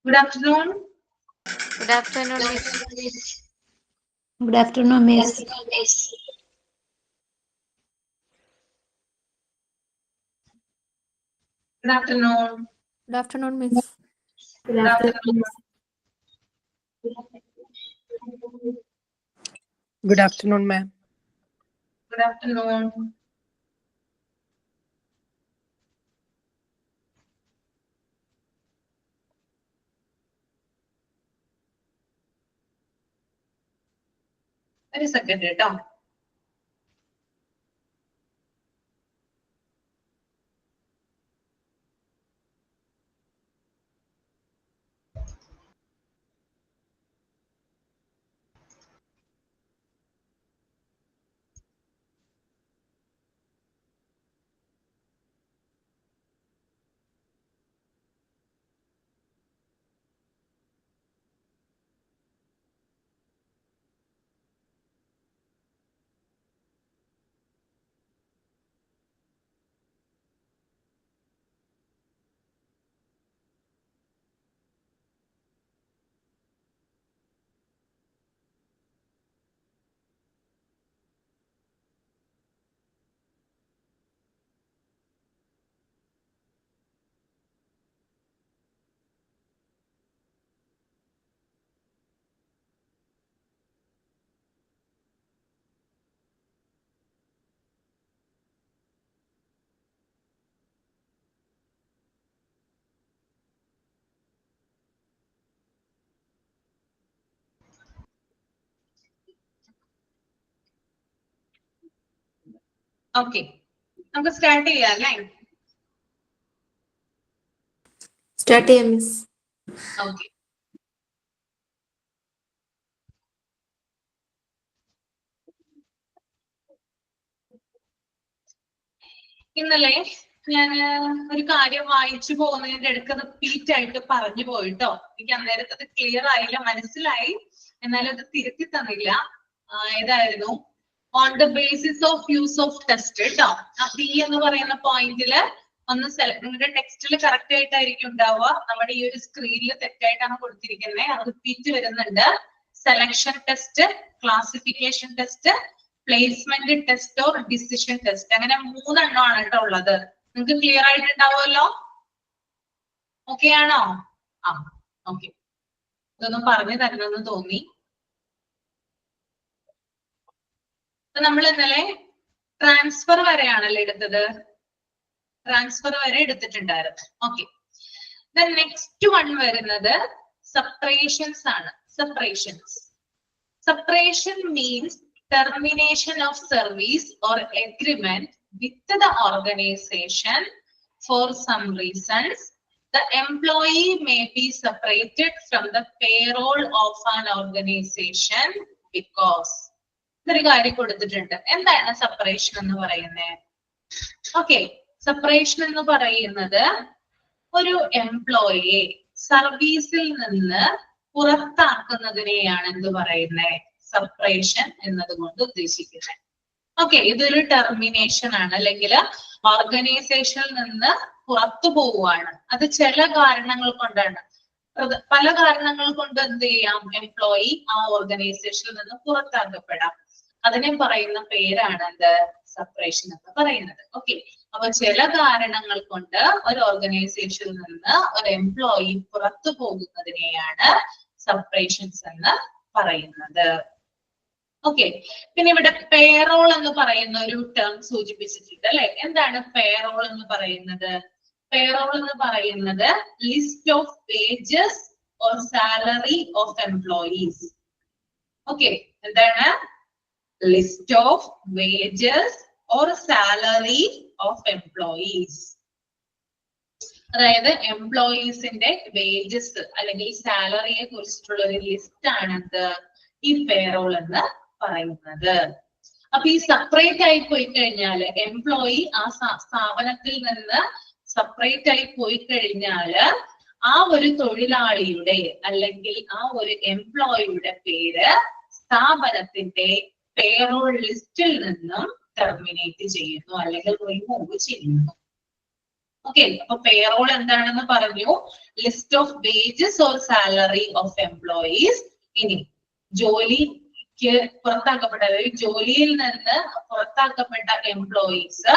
Good afternoon. Good afternoon, Miss. Good afternoon, Miss. Good afternoon. Good afternoon, Miss. Good Good afternoon, afternoon. Good afternoon, ma'am. Good afternoon. ഒരു second കേട്ടോ. Okay, നമുക്ക് start ചെയ്യാം അല്ലേ? Start here, Miss. Okay. ഇന്നലെ ഞാൻ ഒരു കാര്യം വായിച്ചു പോകുന്നതിന്റെ ഇടയ്ക്ക് റിപ്പീറ്റ് ആയിട്ട് പറഞ്ഞു പോയിട്ടോ. എനിക്ക് അന്നേരത്തെ അത് ക്ലിയർ ആയില്ല, മനസ്സിലായി, എന്നാലും അത് തിരുത്തി തന്നില്ല. ഏതായിരുന്നു? On the basis of use of test കേട്ടോ. ആ ബി എന്ന് പറയുന്ന പോയിന്റില് ഒന്ന് നിങ്ങളുടെ ടെക്സ്റ്റിൽ കറക്റ്റ് ആയിട്ടായിരിക്കും ഉണ്ടാവുക. നമ്മുടെ ഈ ഒരു സ്ക്രീനിൽ തെറ്റായിട്ടാണ് കൊടുത്തിരിക്കുന്നത്. അത് റിപ്പീറ്റ് വരുന്നുണ്ട്. Selection test, classification test, placement test or decision test, അങ്ങനെ 3 എണ്ണമാണ് കേട്ടോ ഉള്ളത്. നിങ്ങൾക്ക് ക്ലിയർ ആയിട്ടുണ്ടാവുമല്ലോ? ഓക്കെ ആണോ? ആ, ഓക്കെ. ഇതൊന്നും പറഞ്ഞു തരണമെന്ന് തോന്നി. നമ്മൾ ഇന്നലെ ട്രാൻസ്ഫർ വരെയാണല്ലോ എടുത്തത്. ട്രാൻസ്ഫർ വരെ എടുത്തിട്ടുണ്ടായിരുന്നു. ഓക്കെ. നെക്സ്റ്റ് വൺ വരുന്നത് സെപ്പറേഷൻസ് ആണ്. Separations. Separation means termination of service or agreement with the organization for some reasons. The employee may be separated from the payroll of an organization because. ഒരു കാര്യം കൊടുത്തിട്ടുണ്ട്. എന്താണ് separation എന്ന് പറയുന്നത്? Okay, separation എന്ന് പറയുന്നത് ഒരു എംപ്ലോയിയെ സർവീസിൽ നിന്ന് പുറത്താക്കുന്നതിനെയാണ് എന്ത് പറയുന്നത്? സെപ്പറേഷൻ എന്നതുകൊണ്ട് ഉദ്ദേശിക്കുന്നത്. ഓക്കെ, ഇതൊരു ടെർമിനേഷൻ ആണ്, അല്ലെങ്കിൽ ഓർഗനൈസേഷനിൽ നിന്ന് പുറത്തു പോവുകയാണ്. അത് ചില കാരണങ്ങൾ കൊണ്ടാണ്. പല കാരണങ്ങൾ കൊണ്ട് എന്ത് ചെയ്യാം? എംപ്ലോയി ആ ഓർഗനൈസേഷനിൽ നിന്ന് പുറത്താക്കപ്പെടാം. അതിനെ പറയുന്ന പേരാണ് എന്ത്? സെപ്പറേഷൻ എന്ന് പറയുന്നത്. ഓക്കെ, അപ്പൊ ചില കാരണങ്ങൾ കൊണ്ട് ഒരു ഓർഗനൈസേഷനിൽ നിന്ന് ഒരു എംപ്ലോയി പുറത്തു പോകുന്നതിനെയാണ് സെപ്പറേഷൻസ് എന്ന് പറയുന്നത്. ഓക്കെ, പിന്നെ ഇവിടെ പേറോൾ എന്ന് പറയുന്ന ഒരു ടേം സൂചിപ്പിച്ചിട്ടുണ്ട് അല്ലെ? എന്താണ് പേറോൾ എന്ന് പറയുന്നത്? പേറോൾ എന്ന് പറയുന്നത് list of wages or salary of employees. Okay, എന്താണ്? List of wages or salary of employees. അതായത് എംപ്ലോയീസിന്റെ വേജസ് അല്ലെങ്കിൽ സാലറിയെ കുറിച്ചിട്ടുള്ള ഒരു ലിസ്റ്റ് ആണ് എന്ത്? ഈ പേറോൾ എന്ന് പറയുന്നത്. അപ്പൊ ഈ സെപ്പറേറ്റ് ആയി പോയി കഴിഞ്ഞാല്, എംപ്ലോയി ആ സ്ഥാപനത്തിൽ നിന്ന് സെപ്പറേറ്റ് ആയി പോയി കഴിഞ്ഞാല് ആ ഒരു തൊഴിലാളിയുടെ അല്ലെങ്കിൽ ആ ഒരു എംപ്ലോയിയുടെ പേര് സ്ഥാപനത്തിന്റെ പേറോൾ ലിസ്റ്റിൽ നിന്നും ടെർമിനേറ്റ് ചെയ്യുന്നു അല്ലെങ്കിൽ റിമൂവ് ചെയ്യുന്നു. ഓക്കെ, അപ്പൊ പേറോൾ എന്താണെന്ന് പറഞ്ഞു. List of wages or salary of employees. ഇനി ജോലിക്ക് പുറത്താക്കപ്പെട്ട, അതായത് ജോലിയിൽ നിന്ന് പുറത്താക്കപ്പെട്ട എംപ്ലോയീസ്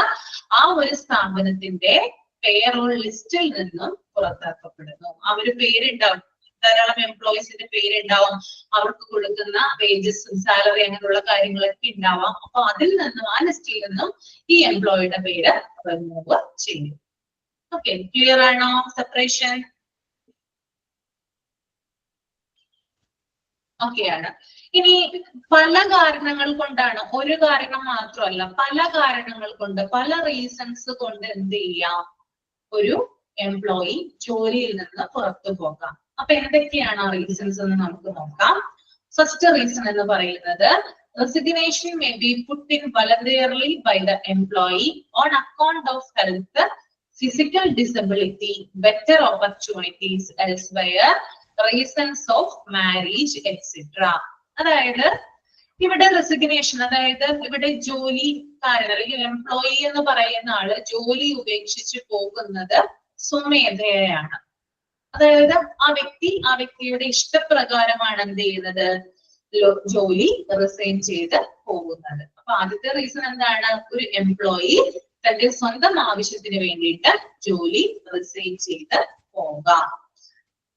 ആ ഒരു സ്ഥാപനത്തിന്റെ പേറോൾ ലിസ്റ്റിൽ നിന്നും പുറത്താക്കപ്പെടുന്നു. അവര് പേരുണ്ടാവും, ധാരാളം എംപ്ലോയീസിന്റെ പേരുണ്ടാവും, അവർക്ക് കൊടുക്കുന്ന വേജസ്, സാലറി അങ്ങനെയുള്ള കാര്യങ്ങളൊക്കെ ഉണ്ടാവാം. അപ്പൊ അതിൽ നിന്നും, ആ ലിസ്റ്റിൽ നിന്നും ഈ എംപ്ലോയിയുടെ പേര് റിമൂവ് ചെയ്യും. ഓക്കെ, ക്ലിയർ ആണോ സെപ്പറേഷൻ? ഓക്കെയാണ്. ഇനി പല കാരണങ്ങൾ കൊണ്ടാണ്, ഒരു കാരണം മാത്രമല്ല, പല കാരണങ്ങൾ കൊണ്ട്, പല റീസൺസ് കൊണ്ട് എന്ത് ചെയ്യാം, ഒരു എംപ്ലോയി ജോലിയിൽ നിന്ന് പുറത്തു പോകാം. അപ്പൊ എന്തൊക്കെയാണ് ആ റീസൺസ് എന്ന് നമുക്ക് നോക്കാം. ഫസ്റ്റ് റീസൺ എന്ന് പറയുന്നത്, resignation may be put in voluntarily by the employee on account of health, physical disability, better opportunities elsewhere, reasons of marriage, etc. അതായത് ഇവിടെ റെസിഗ്നേഷൻ, അതായത് ഇവിടെ ജോലിക്കാരൻ അല്ലെങ്കിൽ എംപ്ലോയി എന്ന് പറയുന്ന ആള് ജോലി ഉപേക്ഷിച്ച് പോകുന്നത് സ്വമേധയാണ്. അതായത് ആ വ്യക്തിയുടെ ഇഷ്ടപ്രകാരമാണ് എന്ത് ചെയ്യുന്നത്, ജോലി റിസൈൻ ചെയ്ത് പോകുന്നത്. അപ്പൊ ആദ്യത്തെ റീസൺ എന്താണ്, ഒരു എംപ്ലോയി തന്റെ സ്വന്തം ആവശ്യത്തിന് വേണ്ടിയിട്ട് ജോലി റിസൈൻ ചെയ്ത് പോകാം.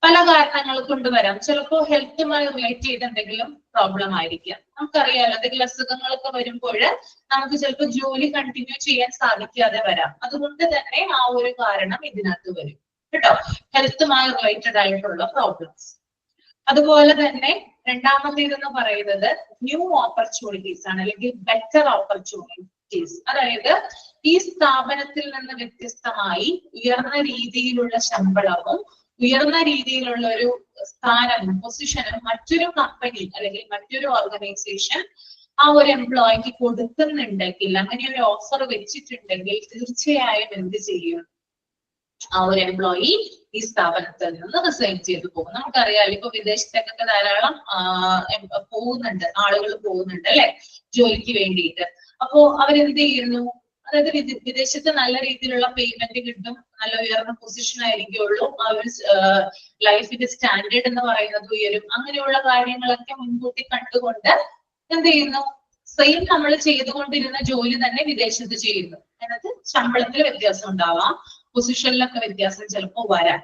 പല കാരണങ്ങൾ കൊണ്ട് വരാം. ചിലപ്പോ ഹെൽത്തുമായി റിലേറ്റ് ചെയ്ത് എന്തെങ്കിലും പ്രോബ്ലം ആയിരിക്കാം. നമുക്കറിയാലോ, എന്തെങ്കിലും അസുഖങ്ങളൊക്കെ വരുമ്പോൾ നമുക്ക് ചിലപ്പോൾ ജോലി കണ്ടിന്യൂ ചെയ്യാൻ സാധിക്കാതെ വരാം. അതുകൊണ്ട് തന്നെ ആ ഒരു കാരണം ഇതിനകത്ത് വരും കേട്ടോ, ഹെൽത്തുമായി റിലേറ്റഡ് ആയിട്ടുള്ള പ്രോബ്ലംസ്. അതുപോലെ തന്നെ രണ്ടാമത്തേതെന്ന് പറയുന്നത് ന്യൂ ഓപ്പർച്യൂണിറ്റീസ് ആണ്, അല്ലെങ്കിൽ ബെറ്റർ ഓപ്പർച്യൂണിറ്റീസ്. അതായത് ഈ സ്ഥാപനത്തിൽ നിന്ന് വ്യത്യസ്തമായി ഉയർന്ന രീതിയിലുള്ള ശമ്പളവും ഉയർന്ന രീതിയിലുള്ള ഒരു സ്ഥാനവും പൊസിഷനും മറ്റൊരു കമ്പനി അല്ലെങ്കിൽ മറ്റൊരു ഓർഗനൈസേഷൻ ആ ഒരു എംപ്ലോയിക്ക് കൊടുക്കുന്നുണ്ടെങ്കിൽ, അങ്ങനെ ഒരു ഓഫർ വെച്ചിട്ടുണ്ടെങ്കിൽ തീർച്ചയായും എന്ത് ചെയ്യും, ആ ഒരു എംപ്ലോയി ഈ സ്ഥാപനത്തിൽ നിന്ന് റിസൈൻ ചെയ്തു പോകും. നമുക്കറിയാം, ഇപ്പൊ വിദേശത്തേക്കൊക്കെ ധാരാളം പോകുന്നുണ്ട്, ആളുകൾ പോകുന്നുണ്ട് അല്ലെ, ജോലിക്ക് വേണ്ടിയിട്ട്. അപ്പോ അവരെന്ത് ചെയ്യുന്നു, അതായത് വിദേശത്ത് നല്ല രീതിയിലുള്ള പേയ്മെന്റ് കിട്ടും, നല്ല ഉയർന്ന പൊസിഷൻ ആയിരിക്കുള്ളൂ, ആ ഒരു ലൈഫിന്റെ സ്റ്റാൻഡേർഡ് എന്ന് പറയുന്നത് ഉയരും. അങ്ങനെയുള്ള കാര്യങ്ങളൊക്കെ മുൻകൂട്ടി കണ്ടുകൊണ്ട് എന്ത് ചെയ്യുന്നു, സെയിം നമ്മൾ ചെയ്തുകൊണ്ടിരുന്ന ജോലി തന്നെ വിദേശത്ത് ചെയ്യുന്നു. അതിനകത്ത് ശമ്പളത്തിൽ വ്യത്യാസം ഉണ്ടാവാം, പൊസിഷനിലൊക്കെ വ്യത്യാസം ചിലപ്പോൾ വരാം.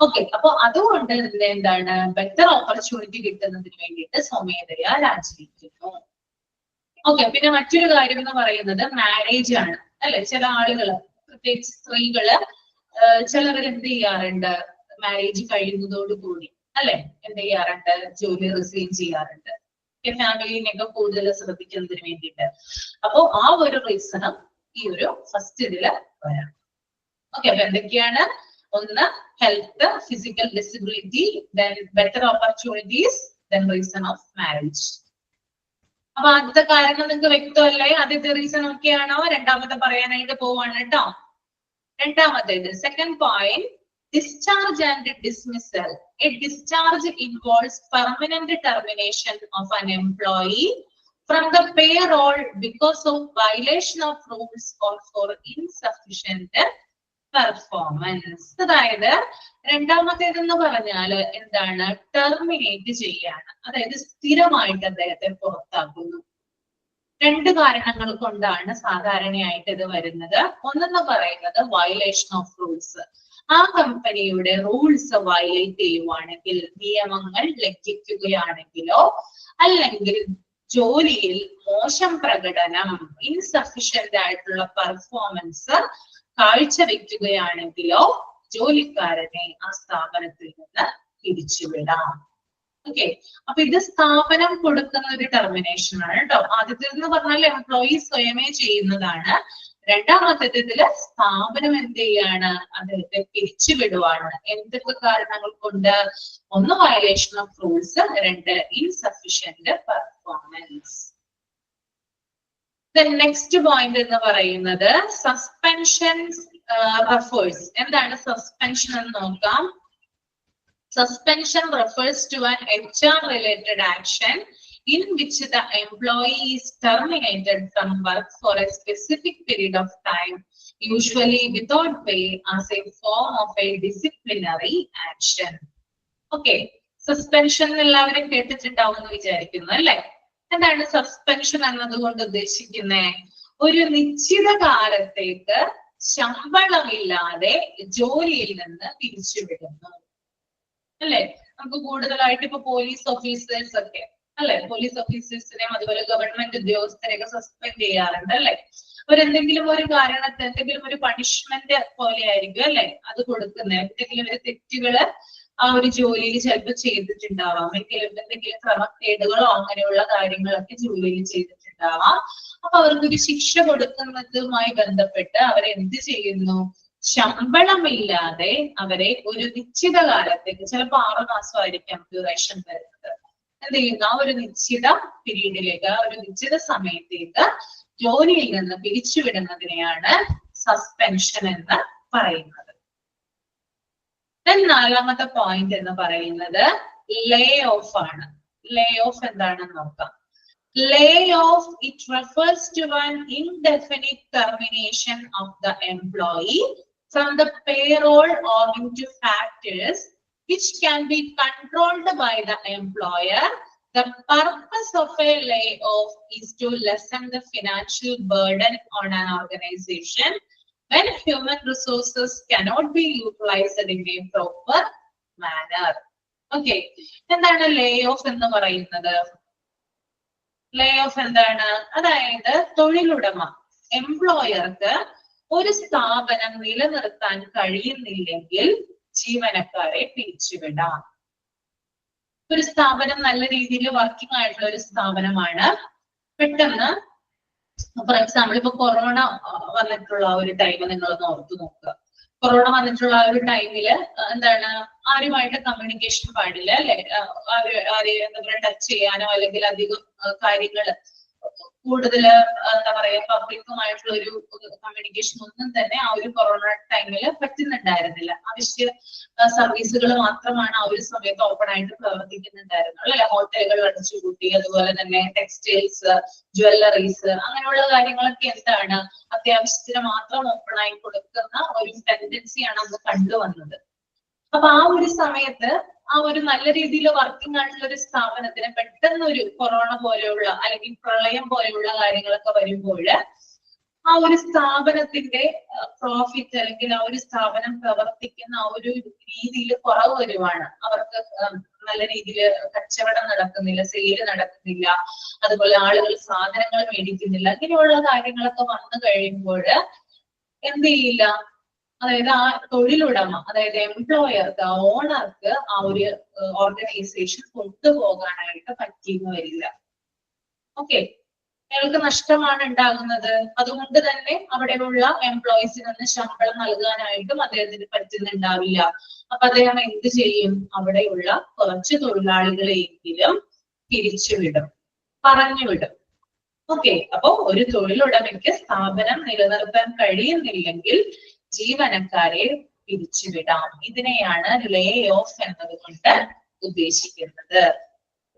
ഓക്കെ, അപ്പൊ അതുകൊണ്ട് തന്നെ എന്താണ്, ബെറ്റർ ഓപ്പർച്യൂണിറ്റി കിട്ടുന്നതിന് വേണ്ടിയിട്ട് സ്വമേധയാ രാജിവെക്കുന്നു. ഓക്കെ, പിന്നെ മറ്റൊരു കാര്യം എന്ന് പറയുന്നത് മാരേജ് ആണ് അല്ലെ. ചില ആളുകള്, പ്രത്യേകിച്ച് സ്ത്രീകള്, ചിലവർ എന്ത് ചെയ്യാറുണ്ട്, മാരേജ് കഴിയുന്നതോടുകൂടി അല്ലെ എന്ത് ചെയ്യാറുണ്ട്, ജോലി റിസൈൻ ചെയ്യാറുണ്ട്, ഫാമിലിനെയൊക്കെ കൂടുതൽ ശ്രദ്ധിക്കുന്നതിന് വേണ്ടിയിട്ട്. അപ്പോ ആ ഒരു റീസണും ഈ ഒരു ഫസ്റ്റ് ഇതില് വരാം. ഓക്കെ, അപ്പൊ എന്തൊക്കെയാണ്, ഒന്ന് health, physical disability, then better opportunities, then reason of marriage. അപ്പൊ ആദ്യത്തെ കാരണം നിങ്ങൾക്ക് വ്യക്തമല്ലേ? ആദ്യത്തെ റീസൺ ഒക്കെയാണോ? രണ്ടാമത്തെ പറയാനായിട്ട് പോവാണ് കേട്ടോ. രണ്ടാമത്തേത്, second point, discharge and dismissal. A discharge involves permanent termination of an employee from the payroll because of violation of rules or for insufficient performance. അതായത് രണ്ടാമത്തേതെന്ന് പറഞ്ഞാൽ എന്താണ്, ടെർമിനേറ്റ് ചെയ്യാണ്, അതായത് സ്ഥിരമായിട്ട് അദ്ദേഹത്തെ പുറത്താക്കുന്നു. രണ്ട് കാരണങ്ങൾ കൊണ്ടാണ് സാധാരണയായിട്ട് ഇത് വരുന്നത്. ഒന്നെന്ന് പറയുന്നത് വയലേഷൻ ഓഫ് റൂൾസ്, ആ കമ്പനിയുടെ റൂൾസ് വയലേറ്റ് ചെയ്യുവാണെങ്കിൽ, നിയമങ്ങൾ ലംഘിക്കുകയാണെങ്കിലോ, അല്ലെങ്കിൽ ജോലിയിൽ മോശം പ്രകടനം, ഇൻസഫിഷ്യന്റ് ആയിട്ടുള്ള പെർഫോമൻസ് കാഴ്ചവെക്കുകയാണെങ്കിലോ ജോലിക്കാരനെ ആ സ്ഥാപനത്തിൽ നിന്ന് പിരിച്ചുവിടാം. ഓക്കെ, അപ്പൊ ഇത് സ്ഥാപനം കൊടുക്കുന്ന ഒരു ടെർമിനേഷൻ ആണ് കേട്ടോ. ആദ്യത്തേതെന്ന് പറഞ്ഞാൽ എംപ്ലോയി സ്വയമേ ചെയ്യുന്നതാണ്. രണ്ടാമത്തേതില് സ്ഥാപനം എന്ത് ചെയ്യാണ്, അദ്ദേഹത്തെ പിരിച്ചുവിടുവാണ്. എന്തൊക്കെ കാരണങ്ങൾ കൊണ്ട്? ഒന്ന് വയലേഷൻ ഓഫ് റൂൾസ്, രണ്ട് ഇൻസഫിഷ്യന്റ് പെർഫോമൻസ്. നെക്സ്റ്റ് പോയിന്റ് എന്ന് പറയുന്നത് സസ്പെൻഷൻ റെഫേഴ്സ്. എന്താണ് സസ്പെൻഷൻ എന്ന് നോക്കാം. Suspension refers to an HR-related action in which the employee is terminated from work for a specific period of time usually without pay as a form of a disciplinary action. Okay, suspension എല്ലാവരും കേട്ടിട്ടുണ്ടാവും എന്ന് വിചാരിക്കുന്നു അല്ലെ? എന്താണ് suspension എന്നതുകൊണ്ട് ഉദ്ദേശിക്കുന്നത്? ഒരു നിശ്ചിത കാലത്തേക്ക് ശമ്പളമില്ലാതെ ജോലിയിൽ നിന്ന് പിരിച്ചുവിടുന്നു അല്ലെ? നമുക്ക് കൂടുതലായിട്ട് ഇപ്പൊ പോലീസ് ഓഫീസേഴ്സ് ഒക്കെ അല്ലെ, പോലീസ് ഓഫീസേഴ്സിനെയും അതുപോലെ ഗവൺമെന്റ് ഉദ്യോഗസ്ഥരെയൊക്കെ സസ്പെൻഡ് ചെയ്യാറുണ്ട് അല്ലെ? അവരെന്തെങ്കിലും ഒരു കാരണത്തിന് എന്തെങ്കിലും ഒരു പണിഷ്മെന്റ് പോലെ ആയിരിക്കും അല്ലെ അത് കൊടുക്കുന്നത്. എന്തെങ്കിലും ഒരു തെറ്റുകള് ആ ഒരു ജോലിയിൽ ചിലപ്പോൾ ചെയ്തിട്ടുണ്ടാവാം, എന്തെങ്കിലും ക്രമക്കേടുകളോ അങ്ങനെയുള്ള കാര്യങ്ങളൊക്കെ ജോലിയിൽ ചെയ്തിട്ടുണ്ടാവാം. അപ്പൊ അവർക്കൊരു ശിക്ഷ കൊടുക്കുന്നതുമായി ബന്ധപ്പെട്ട് അവരെന്ത് ചെയ്യുന്നു? ശമ്പളമില്ലാതെ അവരെ ഒരു നിശ്ചിത കാലത്തേക്ക്, ചിലപ്പോൾ 6 മാസമായിരിക്കാം ഡ്യൂറേഷൻ വരുന്നത്, എന്ത് ചെയ്യുന്നു? ആ ഒരു നിശ്ചിത പീരീഡിലേക്ക്, ആ ഒരു നിശ്ചിത സമയത്തേക്ക് ജോലിയിൽ നിന്ന് പിരിച്ചുവിടുന്നതിനെയാണ് സസ്പെൻഷൻ എന്ന് പറയുന്നത്. നാലാമത്തെ പോയിന്റ് എന്ന് പറയുന്നത് ലേ ഓഫ് ആണ്. ലേ ഓഫ് എന്താണെന്ന് നോക്കാം. ലേ of it refers to an indefinite termination of the employee from the payroll owing to factors which can be controlled by the employer. The purpose of a layoff is to lessen the financial burden on an organization when human resources cannot be utilized in a proper manner. Okay, എന്താണ് ലേ of എന്ന് പറയുന്നത്? ലേ of എന്താണ്? അതായത് തൊഴിലുടമ എംപ്ലോയർക്ക് ഒരു സ്ഥാപനം നിലനിർത്താൻ കഴിയുന്നില്ലെങ്കിൽ ജീവനക്കാരെ പിരിച്ചുവിടാം. ഒരു സ്ഥാപനം നല്ല രീതിയിൽ വർക്കിംഗ് ആയിട്ടുള്ള ഒരു സ്ഥാപനമാണ്. പെട്ടെന്ന് ഫോർ എക്സാമ്പിൾ ഇപ്പൊ കൊറോണ വന്നിട്ടുള്ള ഒരു ടൈം നിങ്ങളൊന്ന് ഓർത്തു നോക്കുക. കൊറോണ വന്നിട്ടുള്ള ആ ഒരു ടൈമില് എന്താണ്, ആരുമായിട്ട് കമ്മ്യൂണിക്കേഷൻ പാടില്ല അല്ലെ? ആരെയും എന്താ പറയുക ടച്ച് ചെയ്യാനോ അല്ലെങ്കിൽ അധികം കാര്യങ്ങള് കൂടുതൽ എന്താ പറയാ പബ്ലിക്കുമായിട്ടുള്ള ഒരു കമ്മ്യൂണിക്കേഷൻ ഒന്നും തന്നെ ആ ഒരു കൊറോണ ടൈമിൽ പറ്റുന്നുണ്ടായിരുന്നില്ല. അവശ്യ സർവീസുകൾ മാത്രമാണ് ആ ഒരു സമയത്ത് ഓപ്പൺ ആയിട്ട് പ്രവർത്തിക്കുന്നുണ്ടായിരുന്നുള്ളൂ അല്ലെ? ഹോട്ടലുകൾ അടച്ചുപൂട്ടി, അതുപോലെ തന്നെ ടെക്സ്റ്റൈൽസ്, ജ്വല്ലറീസ്, അങ്ങനെയുള്ള കാര്യങ്ങളൊക്കെ എന്താണ് അത്യാവശ്യത്തിന് മാത്രം ഓപ്പൺ ആയി കൊടുക്കുന്ന ഒരു ടെൻഡൻസിയാണ് അന്ന് കണ്ടുവന്നത്. അപ്പൊ ആ ഒരു സമയത്ത് ആ ഒരു നല്ല രീതിയിൽ വർക്കിംഗ് ആയിട്ടുള്ള ഒരു സ്ഥാപനത്തിന് പെട്ടെന്ന് ഒരു കൊറോണ പോലെയുള്ള അല്ലെങ്കിൽ പ്രളയം പോലെയുള്ള കാര്യങ്ങളൊക്കെ വരുമ്പോൾ ആ ഒരു സ്ഥാപനത്തിന്റെ പ്രോഫിറ്റ് അല്ലെങ്കിൽ ആ ഒരു സ്ഥാപനം പ്രവർത്തിക്കുന്ന ആ ഒരു രീതിയിൽ കുറവ് വരുവാണ്. അവർക്ക് നല്ല രീതിയിൽ കച്ചവടം നടക്കുന്നില്ല, സെയില് നടക്കുന്നില്ല, അതുപോലെ ആളുകൾ സാധനങ്ങൾ മേടിക്കുന്നില്ല, ഇങ്ങനെയുള്ള കാര്യങ്ങളൊക്കെ വന്നു കഴിയുമ്പോൾ എന്ത് ചെയ്യില്ല, അതായത് ആ തൊഴിലുടമ, അതായത് എംപ്ലോയർക്ക്, ഓണർക്ക് ആ ഒരു ഓർഗനൈസേഷൻ കൊണ്ടുപോകാനായിട്ട് പറ്റിയെന്ന് വരില്ല. ഓക്കെ, അയാൾക്ക് നഷ്ടമാണ് ഉണ്ടാകുന്നത്. അതുകൊണ്ട് തന്നെ അവിടെയുള്ള എംപ്ലോയീസിനൊന്ന് ശമ്പളം നൽകാനായിട്ടും അദ്ദേഹത്തിന് പറ്റുന്നുണ്ടാവില്ല. അപ്പൊ അദ്ദേഹം എന്ത് ചെയ്യും? അവിടെയുള്ള കുറച്ച് തൊഴിലാളികളെയെങ്കിലും പിരിച്ചുവിടും, പറഞ്ഞുവിടും. ഓക്കെ, അപ്പൊ ഒരു തൊഴിലുടമയ്ക്ക് സ്ഥാപനം നിലനിർത്താൻ കഴിയുന്നില്ലെങ്കിൽ ജീവനക്കാരെ പിരിച്ചുവിടാം. ഇതിനെയാണ് ലേ ഓഫ് എന്നതുകൊണ്ട് ഉദ്ദേശിക്കുന്നത്.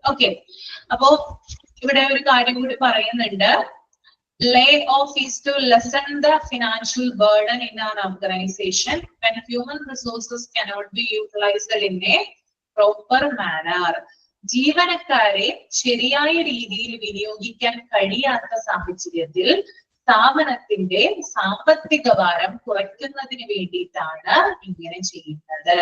ഓക്കെ, അപ്പോ ഇവിടെ ഒരു കാര്യം കൂടി പറയുന്നുണ്ട്. Lay off is to lessen the financial burden in an organisation when human resources cannot be utilized in a proper manner. ജീവനക്കാരെ ശരിയായ രീതിയിൽ വിനിയോഗിക്കാൻ കഴിയാത്ത സാഹചര്യത്തിൽ സ്ഥാപനത്തിന്റെ സാമ്പത്തിക ഭാരം കുറയ്ക്കുന്നതിന് വേണ്ടിയിട്ടാണ് ഇങ്ങനെ ചെയ്യുന്നത്.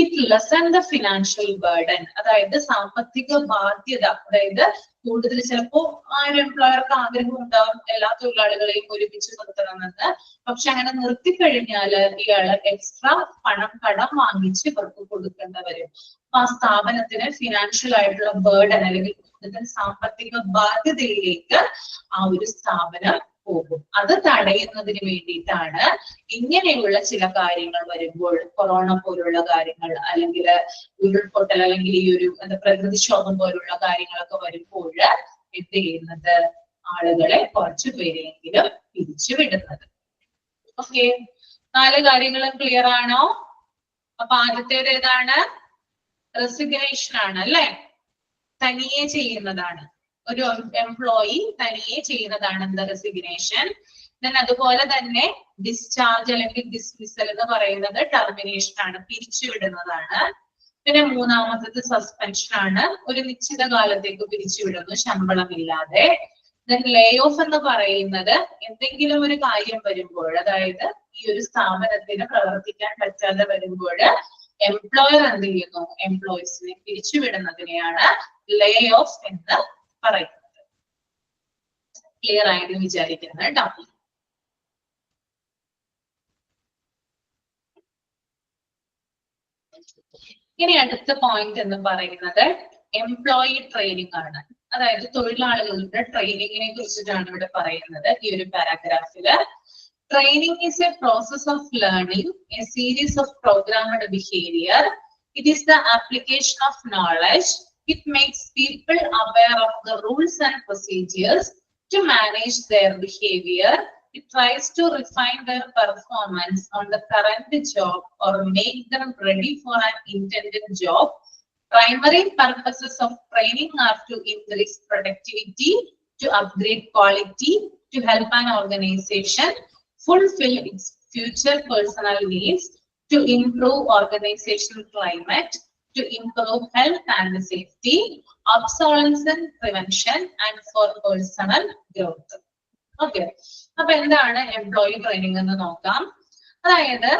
It lesson the financial burden, അതായത് സാമ്പത്തിക ബാധ്യത. അതായത് കൂടുതൽ ചിലപ്പോ ആ ഒരു എംപ്ലോയർക്ക് ആഗ്രഹം ഉണ്ടാവും എല്ലാ തൊഴിലാളികളെയും ഒരുമിച്ച് നിർത്തണമെന്ന്. പക്ഷെ അങ്ങനെ നിർത്തിക്കഴിഞ്ഞാൽ ഇയാള് എക്സ്ട്രാ പണം കടം വാങ്ങിച്ച് ഇവർക്ക് കൊടുക്കേണ്ടി വരും. അപ്പൊ ആ സ്ഥാപനത്തിന് ഫിനാൻഷ്യൽ ആയിട്ടുള്ള ബേർഡൻ അല്ലെങ്കിൽ കൂടുതൽ സാമ്പത്തിക ബാധ്യതയിലേക്ക് ആ ഒരു സ്ഥാപനം പോകും. അത് തടയുന്നതിന് വേണ്ടിയിട്ടാണ് ഇങ്ങനെയുള്ള ചില കാര്യങ്ങൾ വരുമ്പോൾ, കൊറോണ പോലുള്ള കാര്യങ്ങൾ അല്ലെങ്കിൽ ഉരുൾപൊട്ടൽ അല്ലെങ്കിൽ ഈ ഒരു പ്രകൃതിക്ഷോഭം പോലുള്ള കാര്യങ്ങളൊക്കെ വരുമ്പോൾ എന്ത് ചെയ്യുന്നത്? ആളുകളെ കുറച്ചു പേരെങ്കിലും പിരിച്ചുവിടുന്നത്. ഓക്കെ, 4 കാര്യങ്ങളും ക്ലിയർ ആണോ? അപ്പൊ ആദ്യത്തേത് ഏതാണ്? റെസിഗ്നേഷൻ ആണ് അല്ലെ? തനിയെ ചെയ്യുന്നതാണ്. ഒരു എംപ്ലോയി തനിയെ ചെയ്യുന്നതാണ് എന്ത്? റെസിഗ്നേഷൻ. ദെൻ അതുപോലെ തന്നെ ഡിസ്ചാർജ് അല്ലെങ്കിൽ ഡിസ്മിസൽ എന്ന് പറയുന്നത് ടെർമിനേഷൻ ആണ്, പിരിച്ചുവിടുന്നതാണ്. പിന്നെ മൂന്നാമത്തത് സസ്പെൻഷൻ ആണ്, ഒരു നിശ്ചിത കാലത്തേക്ക് പിരിച്ചുവിടുന്നു ശമ്പളമില്ലാതെ. ദെൻ ലേ ഓഫ് എന്ന് പറയുന്നത് എന്തെങ്കിലും ഒരു കാര്യം വരുമ്പോൾ, അതായത് ഈ ഒരു സ്ഥാപനത്തിന് പ്രവർത്തിക്കാൻ പറ്റാതെ വരുമ്പോൾ എംപ്ലോയർ എന്ത് ചെയ്യുന്നു, എംപ്ലോയീസിനെ പിരിച്ചുവിടുന്നതിനെയാണ് ലേ ഓഫ് എന്ന് പറയുന്നത്. ക്ലിയർ ആയിട്ട് വിചാരിക്കുന്നത് കേട്ടോ. ഇനി അടുത്ത പോയിന്റ് എന്ന് പറയുന്നത് എംപ്ലോയി ട്രെയിനിങ് ആണ്. അതായത് തൊഴിലാളികളുടെ ട്രെയിനിങ്ങിനെ കുറിച്ചിട്ടാണ് ഇവിടെ പറയുന്നത് ഈ ഒരു പാരാഗ്രാഫില്. Training is a process of learning a series of programmed behavior. It is the application of knowledge. It makes people aware of the rules and procedures to manage their behavior. It tries to refine their performance on the current job or make them ready for an intended job. Primary purposes of training are to increase productivity, to upgrade quality, to help an organization fulfill its future personal needs, to improve organizational climate, to improve health and safety, obsolescence and prevention, and for personal growth. Okay. അപ്പൊ എന്താണ് employee training എന്ന് നോക്കാം. അതായത്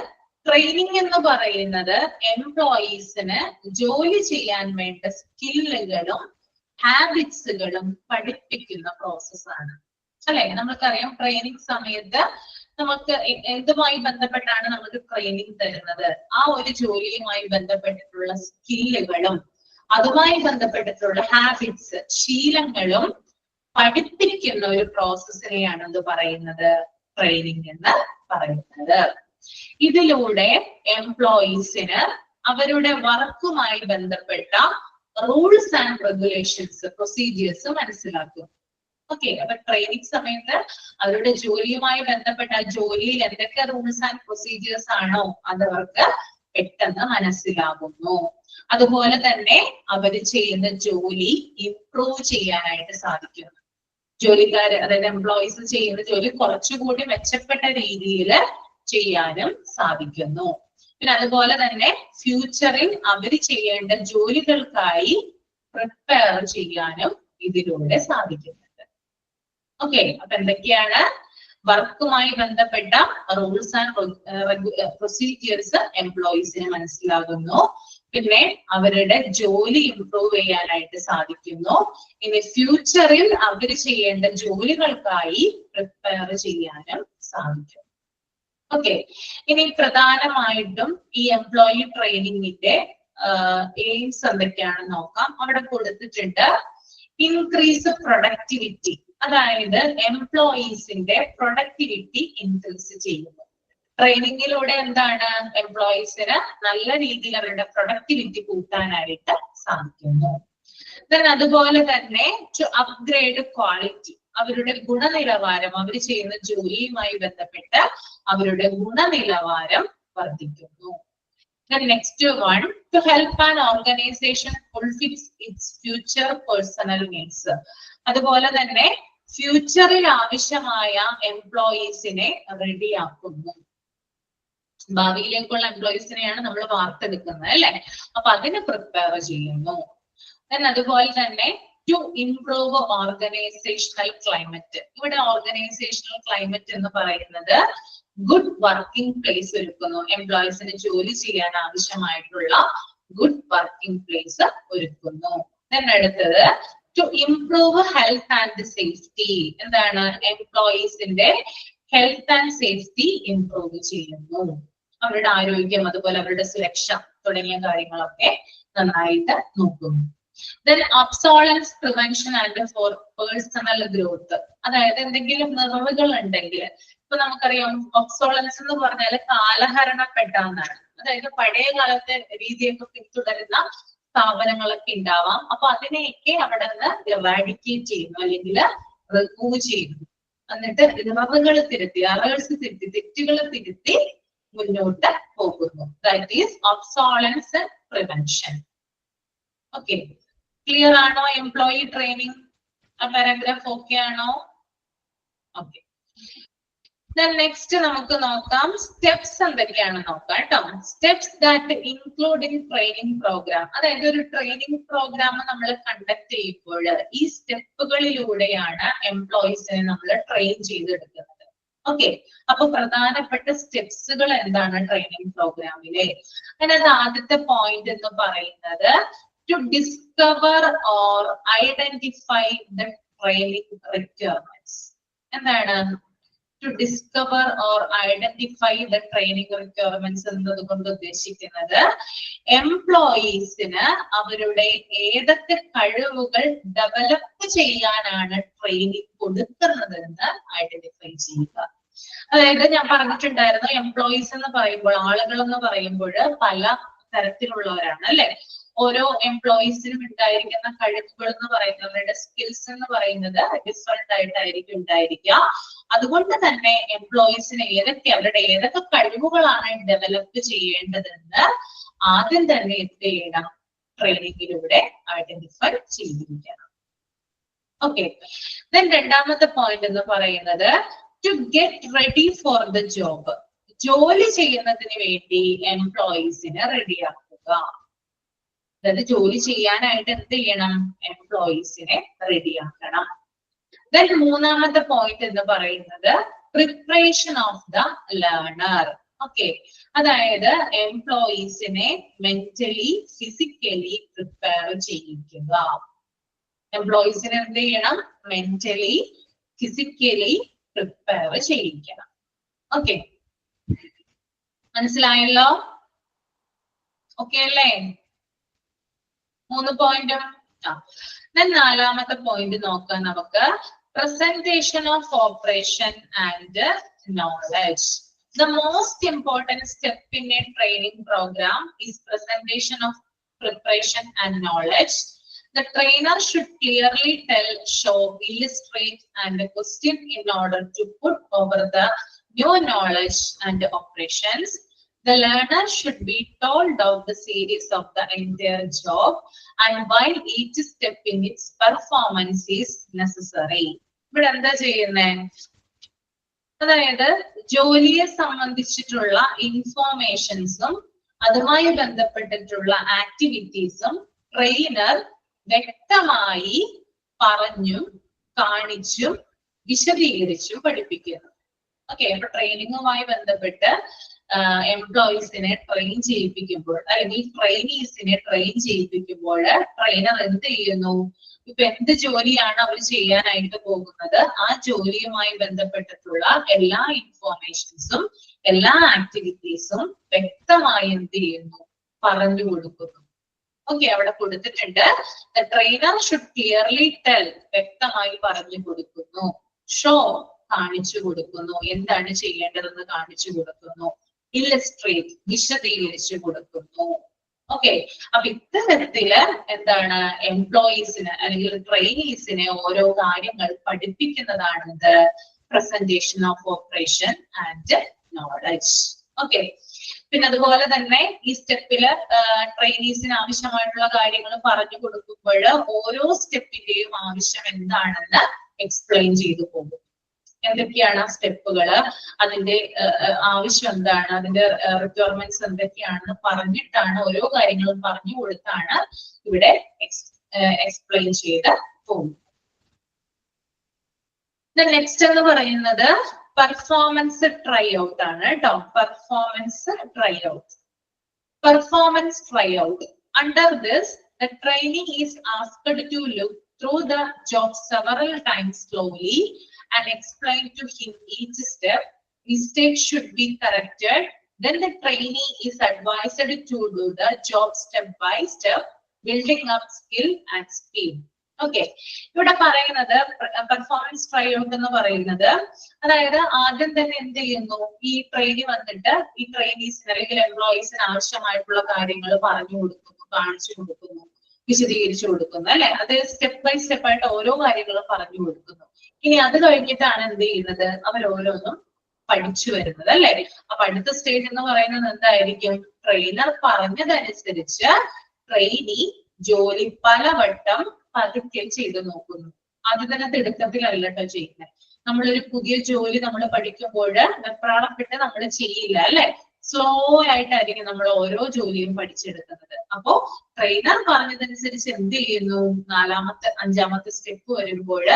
training എന്ന് പറയുന്നത് എംപ്ലോയീസിന് ജോലി ചെയ്യാൻ വേണ്ട സ്കില്ലുകളും ഹാബിറ്റ്സുകളും പഠിപ്പിക്കുന്ന പ്രോസസ്സാണ് അല്ലെ. നമുക്കറിയാം ട്രെയിനിങ് സമയത്ത് നമുക്ക് എന്തുമായി ബന്ധപ്പെട്ടാണ് നമുക്ക് ട്രെയിനിങ് തരുന്നത്, ആ ഒരു ജോലിയുമായി ബന്ധപ്പെട്ടിട്ടുള്ള സ്കില്ലുകളും അതുമായി ബന്ധപ്പെട്ടിട്ടുള്ള ഹാബിറ്റ്സ് ശീലങ്ങളും പഠിപ്പിക്കുന്ന ഒരു പ്രോസസ്സിനെയാണ് എന്ത് പറയുന്നത്, ട്രെയിനിങ് എന്ന് പറയുന്നത്. ഇതിലൂടെ എംപ്ലോയീസിന് അവരുടെ വർക്കുമായി ബന്ധപ്പെട്ട റൂൾസ് ആൻഡ് റെഗുലേഷൻസ്, പ്രൊസീജിയേഴ്സ് മനസ്സിലാക്കും. ഓക്കെ. അപ്പൊ ട്രെയിനിങ് സമയത്ത് അവരുടെ ജോലിയുമായി ബന്ധപ്പെട്ട ജോലിയിൽ എന്തൊക്കെ റൂൾസ് ആൻഡ് പ്രൊസീജിയേഴ്സ് ആണോ അതവർക്ക് പെട്ടെന്ന് മനസ്സിലാകുന്നു. അതുപോലെ തന്നെ അവർ ചെയ്യുന്ന ജോലി ഇംപ്രൂവ് ചെയ്യാനായിട്ട് സാധിക്കുന്നു. ജോലിക്കാര് അതായത് എംപ്ലോയീസ് ചെയ്യുന്ന ജോലി കുറച്ചുകൂടി മെച്ചപ്പെട്ട രീതിയിൽ ചെയ്യാനും സാധിക്കുന്നു. പിന്നെ അതുപോലെ തന്നെ ഫ്യൂച്ചറിൽ അവർ ചെയ്യേണ്ട ജോലികൾക്കായി പ്രിപ്പയർ ചെയ്യാനും ഇതിലൂടെ സാധിക്കുന്നുണ്ട്. ഓക്കെ. അപ്പൊ എന്തൊക്കെയാണ് വർക്കുമായി ബന്ധപ്പെട്ട റൂൾസ് ആൻഡ് പ്രൊസീജിയേഴ്സ് എംപ്ലോയീസിന് മനസ്സിലാകുന്നു. പിന്നെ അവരുടെ ജോലി ഇംപ്രൂവ് ചെയ്യാനായിട്ട് സാധിക്കുന്നു. ഇനി ഫ്യൂച്ചറിൽ അവർ ചെയ്യേണ്ട ജോലികൾക്കായി പ്രിപ്പയർ ചെയ്യാനും സാധിക്കും. ഓക്കെ. ഇനി പ്രധാനമായിട്ടും ഈ എംപ്ലോയി ട്രെയിനിങ്ങിന്റെ എയിംസ് എന്തൊക്കെയാണെന്ന് നോക്കാം. അവിടെ കൊടുത്തിട്ടുണ്ട് ഇൻക്രീസ് പ്രൊഡക്ടിവിറ്റി, അതായത് എംപ്ലോയീസിന്റെ പ്രൊഡക്ടിവിറ്റി ഇൻക്രീസ് ചെയ്യുന്നു. ട്രെയിനിങ്ങിലൂടെ എന്താണ് എംപ്ലോയീസിന് നല്ല രീതിയിൽ അവരുടെ പ്രൊഡക്ടിവിറ്റി കൂട്ടാനായിട്ട് സാധിക്കുന്നു. ദെൻ അതുപോലെ തന്നെ ടു അപ്ഗ്രേഡ് ക്വാളിറ്റി, അവരുടെ ഗുണനിലവാരം, അവർ ചെയ്യുന്ന ജോലിയുമായി ബന്ധപ്പെട്ട് അവരുടെ ഗുണനിലവാരം വർദ്ധിക്കുന്നു. Then next one, to help an organization fulfill its future personal needs. അതുപോലെ തന്നെ ഫ്യൂച്ചറിൽ ആവശ്യമായ എംപ്ലോയീസിനെ റെഡിയാക്കുന്നു. ഭാവിയിലേക്കുള്ള എംപ്ലോയീസിനെയാണ് നമ്മൾ വാർത്തെടുക്കുന്നത് അല്ലെ. അപ്പൊ അതിന് പ്രിപ്പയർ ചെയ്യുന്നു. അതുപോലെ തന്നെ ടു ഇംപ്രൂവ് ഓർഗനൈസേഷണൽ ക്ലൈമറ്റ്. ഇവിടെ ഓർഗനൈസേഷണൽ ക്ലൈമറ്റ് എന്ന് പറയുന്നത് ഗുഡ് വർക്കിംഗ് പ്ലേസ് ഒരുക്കുന്നു. എംപ്ലോയീസിന് ജോലി ചെയ്യാൻ ആവശ്യമായിട്ടുള്ള ഗുഡ് വർക്കിംഗ് പ്ലേസ് ഒരുക്കുന്നു. അടുത്തത് to improve health and safety. എന്താണ് എംപ്ലോയീസിന്റെ ഹെൽത്ത് ആൻഡ് സേഫ്റ്റി ഇംപ്രൂവ് ചെയ്യുന്നു. അവരുടെ ആരോഗ്യം അതുപോലെ അവരുടെ സുരക്ഷ തുടങ്ങിയ കാര്യങ്ങളൊക്കെ നന്നായിട്ട് നോക്കുന്നു. Then obsolescence prevention and for personal growth. അതായത് എന്തെങ്കിലും നിറവുകൾ ഉണ്ടെങ്കിൽ, ഇപ്പൊ നമുക്കറിയാം ഒബ്സോളൻസ് എന്ന് പറഞ്ഞാൽ കാലഹരണപ്പെട്ടാന്നാണ്. അതായത് പഴയ കാലത്തെ രീതിയൊക്കെ പിന്തുടരുന്ന സ്ഥാപനങ്ങളൊക്കെ ഉണ്ടാവാം. അപ്പൊ അതിനെയൊക്കെ അവിടെ നിന്ന് എറാഡിക്കേറ്റ് ചെയ്യുന്നു അല്ലെങ്കിൽ റിമൂവ് ചെയ്യുന്നു. എന്നിട്ട് നിറവുകൾ തിരുത്തി, എറേഴ്സ് തിരുത്തി, തെറ്റുകൾ തിരുത്തി മുന്നോട്ട് പോകുന്നു. That is obsolescence prevention. Okay. Clear ആണോ? എംപ്ലോയി ട്രെയിനിങ് ആ പാരാഗ്രാഫ് ഓക്കെ ആണോ? ഓക്കെ. നെക്സ്റ്റ് നമുക്ക് നോക്കാം സ്റ്റെപ്സ് എന്തൊക്കെയാണെന്ന് നോക്കാം കേട്ടോ. Steps that include in training program. അതായത് ഒരു ട്രെയിനിങ് പ്രോഗ്രാം നമ്മൾ കണ്ടക്ട് ചെയ്യുമ്പോൾ ഈ സ്റ്റെപ്പുകളിലൂടെയാണ് എംപ്ലോയീസിനെ നമ്മൾ ട്രെയിൻ ചെയ്തെടുക്കുന്നത്. ഓക്കെ, അപ്പൊ പ്രധാനപ്പെട്ട സ്റ്റെപ്സുകൾ എന്താണ് ട്രെയിനിങ് പ്രോഗ്രാമിലെ? അതിനകത്ത് ആദ്യത്തെ പോയിന്റ് എന്ന് പറയുന്നത് to discover or identify the training requirements. എന്താണ് to discover or identify the training requirements എന്നതുകൊണ്ട് ഉദ്ദേശിക്കുന്നത് എംപ്ലോയീസിന് അവരുടെ ഏതൊക്കെ കഴിവുകൾ ഡെവലപ്പ് ചെയ്യാനാണ് ട്രെയിനിങ് കൊടുക്കുന്നത് എന്ന് ഐഡന്റിഫൈ ചെയ്യുക. അതായത് ഞാൻ പറഞ്ഞിട്ടുണ്ടായിരുന്നു, എംപ്ലോയീസ് എന്ന് പറയുമ്പോൾ, ആളുകൾ എന്ന് പറയുമ്പോൾ പല തരത്തിലുള്ളവരാണ് അല്ലെ. ഓരോ എംപ്ലോയീസിനും ഉണ്ടായിരിക്കുന്ന കഴിവുകൾ എന്ന് പറയുന്നത്, അവരുടെ സ്കിൽസ് എന്ന് പറയുന്നത് ഡിഫറെന്റ് ആയിട്ടായിരിക്കും ഉണ്ടായിരിക്കുക. അതുകൊണ്ട് തന്നെ എംപ്ലോയീസിന് അവരുടെ ഏതൊക്കെ കഴിവുകളാണ് ഡെവലപ്പ് ചെയ്യേണ്ടതെന്ന് ആദ്യം തന്നെ എന്ത് ചെയ്യണം? ട്രെയിനിങ്ങിലൂടെ ഐഡന്റിഫൈ ചെയ്തിരിക്കണം. ഓക്കെ, ദെൻ രണ്ടാമത്തെ പോയിന്റ് എന്ന് പറയുന്നത് to get ready for the job. ജോലി ചെയ്യുന്നതിന് വേണ്ടി എംപ്ലോയീസിനെ റെഡിയാക്കുക. അതായത് ജോലി ചെയ്യാനായിട്ട് എന്ത് ചെയ്യണം? എംപ്ലോയീസിനെ റെഡിയാക്കണം. ദെൻ മൂന്നാമത്തെ പോയിന്റ് എന്ന് പറയുന്നത് preparation of the learner. Okay, അതായത് എംപ്ലോയീസിനെ മെന്റലി ഫിസിക്കലി പ്രിപ്പയർ ചെയ്യിക്കുക. എംപ്ലോയീസിനെ എന്ത് ചെയ്യണം? മെന്റലി ഫിസിക്കലി പ്രിപ്പയർ ചെയ്യിക്കണം. ഓക്കെ, മനസ്സിലായല്ലോ? ഓക്കെ അല്ലേ? 3 പോയിന്റും. നാലാമത്തെ പോയിന്റ് നോക്കാം നമുക്ക്. Presentation of operation and knowledge. The most important step in a training program is presentation of preparation and knowledge. The trainer should clearly tell, show, illustrate, and question in order to put over the new knowledge and operations. The learner should be told of the series of the entire job and while each step in its performance is necessary. ഇവിടെ എന്താ ചെയ്യുന്നേ? അതായത് ജോലിയെ സംബന്ധിച്ചിട്ടുള്ള ഇൻഫോർമേഷൻസും അതുമായി ബന്ധപ്പെട്ടിട്ടുള്ള ആക്ടിവിറ്റീസും trainer വ്യക്തമായി പറഞ്ഞും കാണിച്ചും വിശദീകരിച്ചും പഠിപ്പിക്കുന്നു. ഓക്കെ, അപ്പൊ ട്രെയിനിങ്ങുമായി ബന്ധപ്പെട്ട് എംപ്ലോയീസിനെ ട്രെയിൻ ചെയ്യിപ്പിക്കുമ്പോൾ അല്ലെങ്കിൽ ട്രെയിനീസിനെ ട്രെയിൻ ചെയ്യിപ്പിക്കുമ്പോൾ ട്രെയിനർ എന്ത് ചെയ്യുന്നു? ഇപ്പൊ എന്ത് ജോലിയാണ് അവർ ചെയ്യാനായിട്ട് പോകുന്നത്, ആ ജോലിയുമായി ബന്ധപ്പെട്ടിട്ടുള്ള എല്ലാ ഇൻഫോർമേഷൻസും എല്ലാ ആക്ടിവിറ്റീസും വ്യക്തമായി എന്ത് ചെയ്യുന്നു? പറഞ്ഞു കൊടുക്കുന്നു. ഓക്കെ, അവിടെ കൊടുത്തിട്ടുണ്ട്. The trainer should clearly tell, വ്യക്തമായി പറഞ്ഞു കൊടുക്കുന്നു. ഷോ, കാണിച്ചു കൊടുക്കുന്നു, എന്താണ് ചെയ്യേണ്ടതെന്ന് കാണിച്ചു കൊടുക്കുന്നു. ഇല്ലസ്ട്രേറ്റ്, വിശദീകരിച്ചു കൊടുക്കുന്നു. ഓക്കെ, അപ്പൊ ഇത്തരത്തില് എന്താണ് എംപ്ലോയീസിന് അല്ലെങ്കിൽ ട്രെയിനീസിനെ ഓരോ കാര്യങ്ങൾ പഠിപ്പിക്കുന്നതാണിത് presentation of operation and knowledge. Okay, പിന്നെ അതുപോലെ തന്നെ ഈ സ്റ്റെപ്പില് ട്രെയിനീസിന് ആവശ്യമായിട്ടുള്ള കാര്യങ്ങൾ പറഞ്ഞു കൊടുക്കുമ്പോൾ ഓരോ സ്റ്റെപ്പിന്റെയും ആവശ്യം എന്താണെന്ന് എക്സ്പ്ലെയിൻ ചെയ്തു പോകും. എന്തൊക്കെയാണ് ആ സ്റ്റെപ്പുകള്, അതിന്റെ ആവശ്യം എന്താണ്, അതിന്റെ റിക്വയർമെന്റ്സ് എന്തൊക്കെയാണെന്ന് പറഞ്ഞിട്ടാണ്, ഓരോ കാര്യങ്ങളും പറഞ്ഞു കൊടുത്താണ് ഇവിടെ എക്സ്പ്ലെയിൻ ചെയ്ത് പോകുന്നത്. നെക്സ്റ്റ് എന്ന് പറയുന്നത് പെർഫോമൻസ് ട്രൈ ഔട്ട് ആണ് കേട്ടോ. Performance try out. Performance try out. Under this, the trainee is asked to look through the job several times slowly and explain to him each step. Mistakes should be corrected. Then the trainee is advised to do the job step by step, building up skill and speed. Okay, ഇവിടെ പറയുന്നത് performance try out എന്ന് പറയുന്നത്, അതായത് ആദ്യം തന്നെ എന്ത് ചെയ്യുന്നു? ഈ ട്രെയിനി വന്നിട്ട് ഈ ട്രെയിനീസിന് അല്ലെങ്കിൽ എംപ്ലോയീസിന് ആവശ്യമായിട്ടുള്ള കാര്യങ്ങൾ പറഞ്ഞു കൊടുക്കുന്നു, കാണിച്ചു കൊടുക്കുന്നു, വിശദീകരിച്ചു കൊടുക്കുന്നു അല്ലെ. അത് സ്റ്റെപ്പ് ബൈ സ്റ്റെപ്പ് ആയിട്ട് ഓരോ കാര്യങ്ങളും പറഞ്ഞു കൊടുക്കുന്നു. ഇനി അത് കഴിഞ്ഞിട്ടാണ് എന്ത് ചെയ്യുന്നത്? അവർ ഓരോന്നും പഠിച്ചു വരുന്നത് അല്ലെ. അപ്പൊ അടുത്ത സ്റ്റേജ് എന്ന് പറയുന്നത് എന്തായിരിക്കും? ട്രെയിനർ പറഞ്ഞതനുസരിച്ച് ട്രെയിനി ജോലി പലവട്ടം പതുക്കെ ചെയ്ത് നോക്കുന്നു. അത് തന്നെ തിടുക്കത്തിലല്ല കേട്ടോ ചെയ്യുന്നത്. നമ്മളൊരു പുതിയ ജോലി നമ്മൾ പഠിക്കുമ്പോൾ വെപ്രാളപ്പെട്ട് നമ്മൾ ചെയ്യില്ല അല്ലെ. സ്ലോ ആയിട്ടായിരിക്കും നമ്മൾ ഓരോ ജോലിയും പഠിച്ചെടുക്കുന്നത്. അപ്പോ ട്രെയിനർ പറഞ്ഞതനുസരിച്ച് എന്ത് ചെയ്യുന്നു, 4ാമത്തെ 5ാമത്തെ സ്റ്റെപ്പ് വരുമ്പോൾ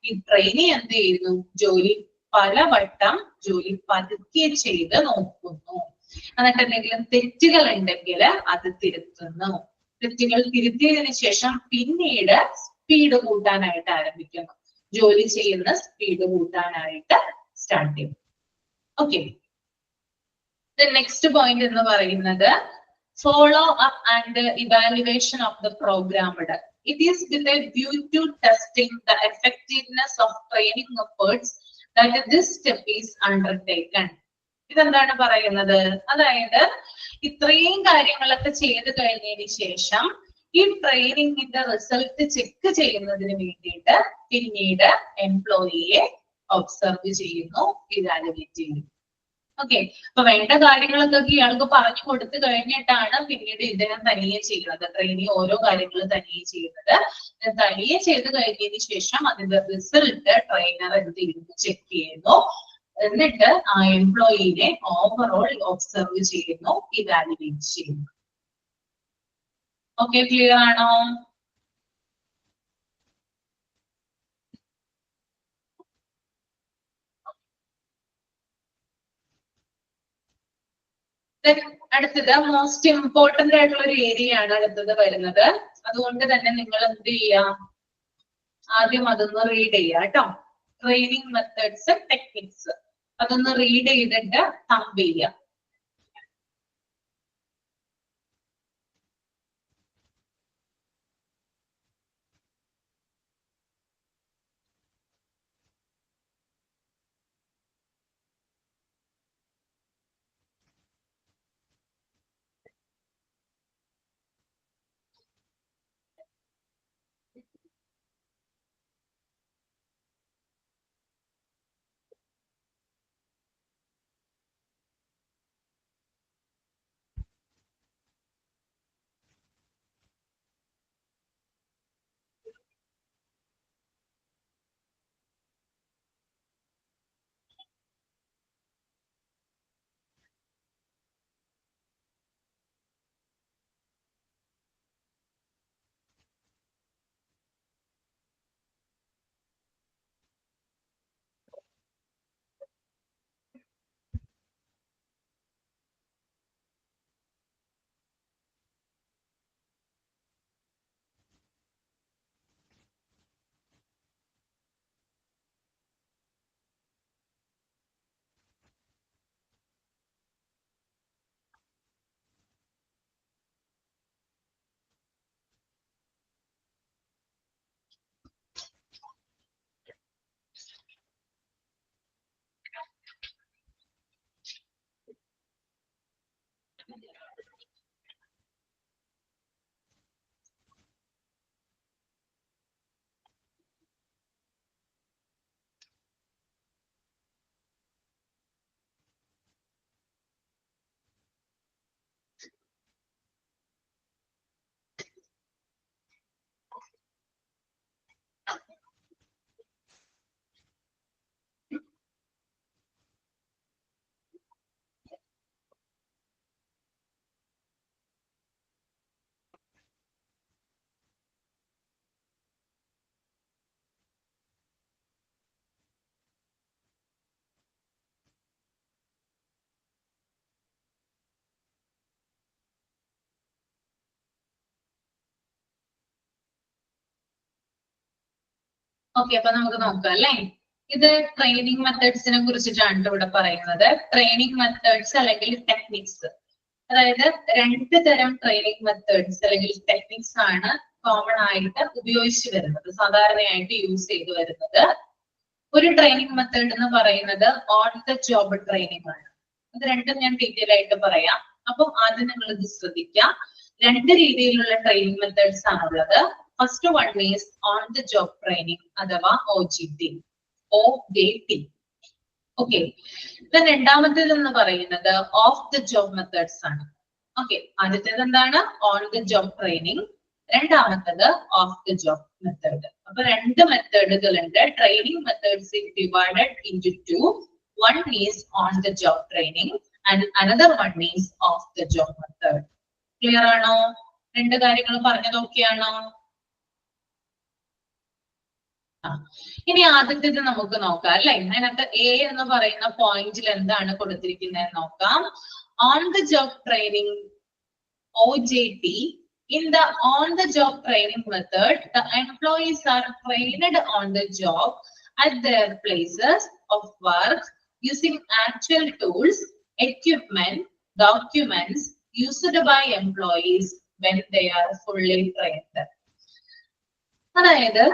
ഈ ട്രെയിനി എന്ത് ചെയ്യുന്നു, ജോലി പലവട്ടം ജോലി പതുക്കെ ചെയ്ത് നോക്കുന്നു. എന്നിട്ട് എന്തെങ്കിലും തെറ്റുകൾ ഉണ്ടെങ്കിൽ അത് തിരുത്തുന്നു. തെറ്റുകൾ തിരുത്തിയതിനു ശേഷം പിന്നീട് സ്പീഡ് കൂട്ടാനായിട്ട് ആരംഭിക്കുന്നു. ജോലി ചെയ്യുന്ന സ്പീഡ് കൂട്ടാനായിട്ട് സ്റ്റാർട്ട് ചെയ്യും. ഓക്കെ, നെക്സ്റ്റ് പോയിന്റ് എന്ന് പറയുന്നത് follow up and evaluation of the programmed. It is with a view to testing the effectiveness of training efforts that this step is undertaken. ഇതെന്താണ് പറയുന്നത്, അതായത് ഇത്രയും കാര്യങ്ങളൊക്കെ ചെയ്ത് കഴിഞ്ഞതിന് ശേഷം ഈ ട്രെയിനിങ്ങിന്റെ റിസൾട്ട് ചെക്ക് ചെയ്യുന്നതിന് വേണ്ടിയിട്ട് പിന്നീട് എംപ്ലോയിയെ ഒബ്സർവ് ചെയ്യുന്നു, ഇവാലുവേറ്റ് ചെയ്യുന്നു. ഓക്കെ, അപ്പൊ വേണ്ട കാര്യങ്ങളൊക്കെ ഇയാൾക്ക് പറഞ്ഞു കൊടുത്തു കഴിഞ്ഞിട്ടാണ് പിന്നീട് ഇദ്ദേഹം തനിയെ ചെയ്യുന്നത്. ട്രെയിനി ഓരോ കാര്യങ്ങളും തനിയെ ചെയ്യുന്നത്. തനിയെ ചെയ്ത് കഴിഞ്ഞതിന് ശേഷം അതിന്റെ റിസൾട്ട് ട്രെയിനർ എന്ത് ചെയ്യുന്നു, ചെക്ക് ചെയ്യുന്നു. എന്നിട്ട് ആ എംപ്ലോയിനെ ഓവറോൾ ഒബ്സർവ് ചെയ്യുന്നു, ഇവാലുവേറ്റ് ചെയ്യുന്നു. ഓക്കെ, ക്ലിയർ ആണോ? അടുത്തത് മോസ്റ്റ് ഇമ്പോർട്ടന്റ് ആയിട്ടുള്ള ഒരു ഏരിയ ആണ് അടുത്തത് വരുന്നത്. അതുകൊണ്ട് തന്നെ നിങ്ങൾ എന്ത് ചെയ്യാം, ആദ്യം അതൊന്ന് റീഡ് ചെയ്യാം കേട്ടോ. ട്രെയിനിങ് മെത്തേഡ്സ്, ടെക്നിക്സ്, അതൊന്ന് റീഡ് ചെയ്തിട്ട് തമ്പ് ചെയ്യാം. ഓക്കെ, അപ്പൊ നമുക്ക് നോക്കാം അല്ലെ. ഇത് ട്രെയിനിങ് മെത്തേഡ്സിനെ കുറിച്ചിട്ടാണ് ഇവിടെ പറയുന്നത്. ട്രെയിനിങ് മെത്തേഡ്സ് അല്ലെങ്കിൽ ടെക്നിക്സ്, അതായത് 2 തരം ട്രെയിനിങ് മെത്തേഡ്സ് അല്ലെങ്കിൽ ടെക്നിക്സ് ആണ് കോമൺ ആയിട്ട് ഉപയോഗിച്ച് വരുന്നത്, സാധാരണയായിട്ട് യൂസ് ചെയ്ത് വരുന്നത്. ഒരു ട്രെയിനിങ് മെത്തേഡ് എന്ന് പറയുന്നത് ഓൺ ദ ജോബ് ട്രെയിനിങ് ആണ്. ഇത് രണ്ടും ഞാൻ ഡീറ്റെയിൽ ആയിട്ട് പറയാം. അപ്പം ആദ്യം നിങ്ങൾ ഇത് ശ്രദ്ധിക്കാം. 2 രീതിയിലുള്ള ട്രെയിനിങ് മെത്തേഡ്സ് ആണുള്ളത്. First one is on the job training അഥവാ OJT. ഓക്കെ, രണ്ടാമത്തേത് എന്ന് പറയുന്നത് ഓഫ് ദ ജോബ് മെത്തേഡ്സ് ആണ്. ഓക്കെ, ആദ്യത്തേത് എന്താണ്, ഓൺ ദ ജോബ് ട്രെയിനിങ്. രണ്ടാമത്തേത് ഓഫ് ദ ജോബ് മെത്തേഡ്. അപ്പൊ രണ്ട് മെത്തേഡുകൾ ഉണ്ട്. Training methods is divided into two. One is on the job training and another one is off the job method. Clear ആണോ? രണ്ട് കാര്യങ്ങൾ പറഞ്ഞത് ഓക്കെയാണോ? ഇനി ആദ്യത്തേത് നമുക്ക് നോക്കാം അല്ലെ. അതിനകത്ത് എ എന്ന് പറയുന്ന പോയിന്റിൽ എന്താണ് കൊടുത്തിരിക്കുന്നത് നോക്കാം. On the job training OJT, in the on the job training method, the employees are trained on the job at their places of work using actual tools, equipment, documents used by employees when they are fully trained. അതായത്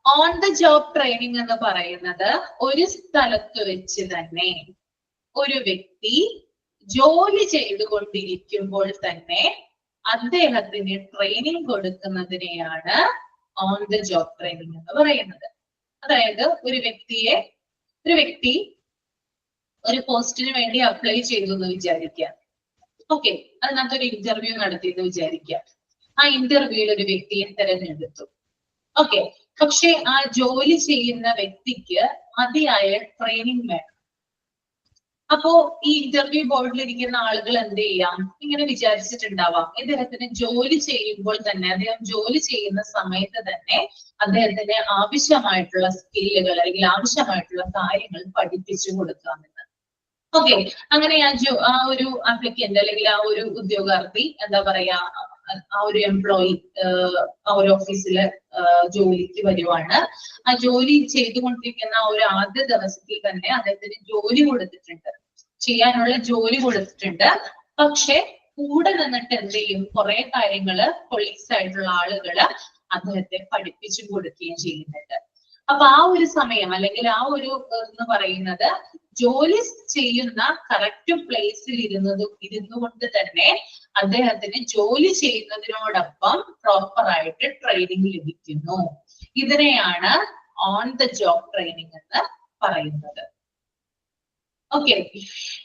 on the job training എന്ന് പറയുന്നത് ഒരു സ്ഥലത്ത് വെച്ച് തന്നെ ഒരു വ്യക്തി ജോലി ചെയ്തുകൊണ്ടിരിക്കുമ്പോൾ തന്നെ അദ്ദേഹത്തിന് ട്രെയിനിങ് കൊടുക്കുന്നതിനെയാണ് ഓൺ ദ ജോബ് ട്രെയിനിങ് എന്ന് പറയുന്നത്. അതായത് ഒരു വ്യക്തി ഒരു പോസ്റ്റിന് വേണ്ടി അപ്ലൈ ചെയ്തു എന്ന് വിചാരിക്കുക. ഓക്കെ, അതിനകത്തൊരു ഇന്റർവ്യൂ നടത്തി എന്ന് വിചാരിക്കുക. ആ ഇന്റർവ്യൂവിൽ ഒരു വ്യക്തിയെ തിരഞ്ഞെടുത്തു. ഓക്കെ, പക്ഷെ ആ ജോലി ചെയ്യുന്ന വ്യക്തിക്ക് മതിയായ ട്രെയിനിങ് വേണം. അപ്പോ ഈ ഇന്റർവ്യൂ ബോർഡിൽ ഇരിക്കുന്ന ആളുകൾ എന്ത് ചെയ്യാം, ഇങ്ങനെ വിചാരിച്ചിട്ടുണ്ടാവാം, ഇദ്ദേഹത്തിന് ജോലി ചെയ്യുമ്പോൾ തന്നെ, അദ്ദേഹം ജോലി ചെയ്യുന്ന സമയത്ത് തന്നെ അദ്ദേഹത്തിന് ആവശ്യമായിട്ടുള്ള സ്കില്ലുകൾ അല്ലെങ്കിൽ ആവശ്യമായിട്ടുള്ള കാര്യങ്ങൾ പഠിപ്പിച്ചു കൊടുക്കാമെന്ന്. ഓക്കെ, അങ്ങനെ ആ ഒരു ആപ്ലിക്കന്റ് അല്ലെങ്കിൽ ആ ഒരു ഉദ്യോഗാർത്ഥി എന്താ പറയാ, ആ ഒരു എംപ്ലോയി ആ ഒരു ഓഫീസില് ജോലിക്ക് വരുവാണ്. ആ ജോലി ചെയ്തുകൊണ്ടിരിക്കുന്ന ആ ഒരു ആദ്യ ദിവസത്തിൽ തന്നെ അദ്ദേഹത്തിന് ജോലി കൊടുത്തിട്ടുണ്ട്, ചെയ്യാനുള്ള ജോലി കൊടുത്തിട്ടുണ്ട്. പക്ഷെ കൂടെ നിന്നിട്ട് എന്ത് ചെയ്യും, കുറെ കാര്യങ്ങള് കൊളീഗ്സ് ആയിട്ടുള്ള ആളുകള് അദ്ദേഹത്തെ പഠിപ്പിച്ചു കൊടുക്കുകയും ചെയ്യുന്നുണ്ട്. അപ്പൊ ആ ഒരു സമയം അല്ലെങ്കിൽ ആ ഒരു എന്ന് പറയുന്നത് ജോലി ചെയ്യുന്ന കറക്റ്റ് പ്ലേസിൽ ഇരുന്നു കൊണ്ട് തന്നെ അദ്ദേഹത്തിന് ജോലി ചെയ്യുന്നതിനോടൊപ്പം പ്രോപ്പർ ആയിട്ട് ട്രെയിനിങ് ലഭിക്കുന്നു. ഇതിനെയാണ് ഓൺ ദ ജോബ് ട്രെയിനിങ് എന്ന് പറയുന്നത്. ഓക്കെ,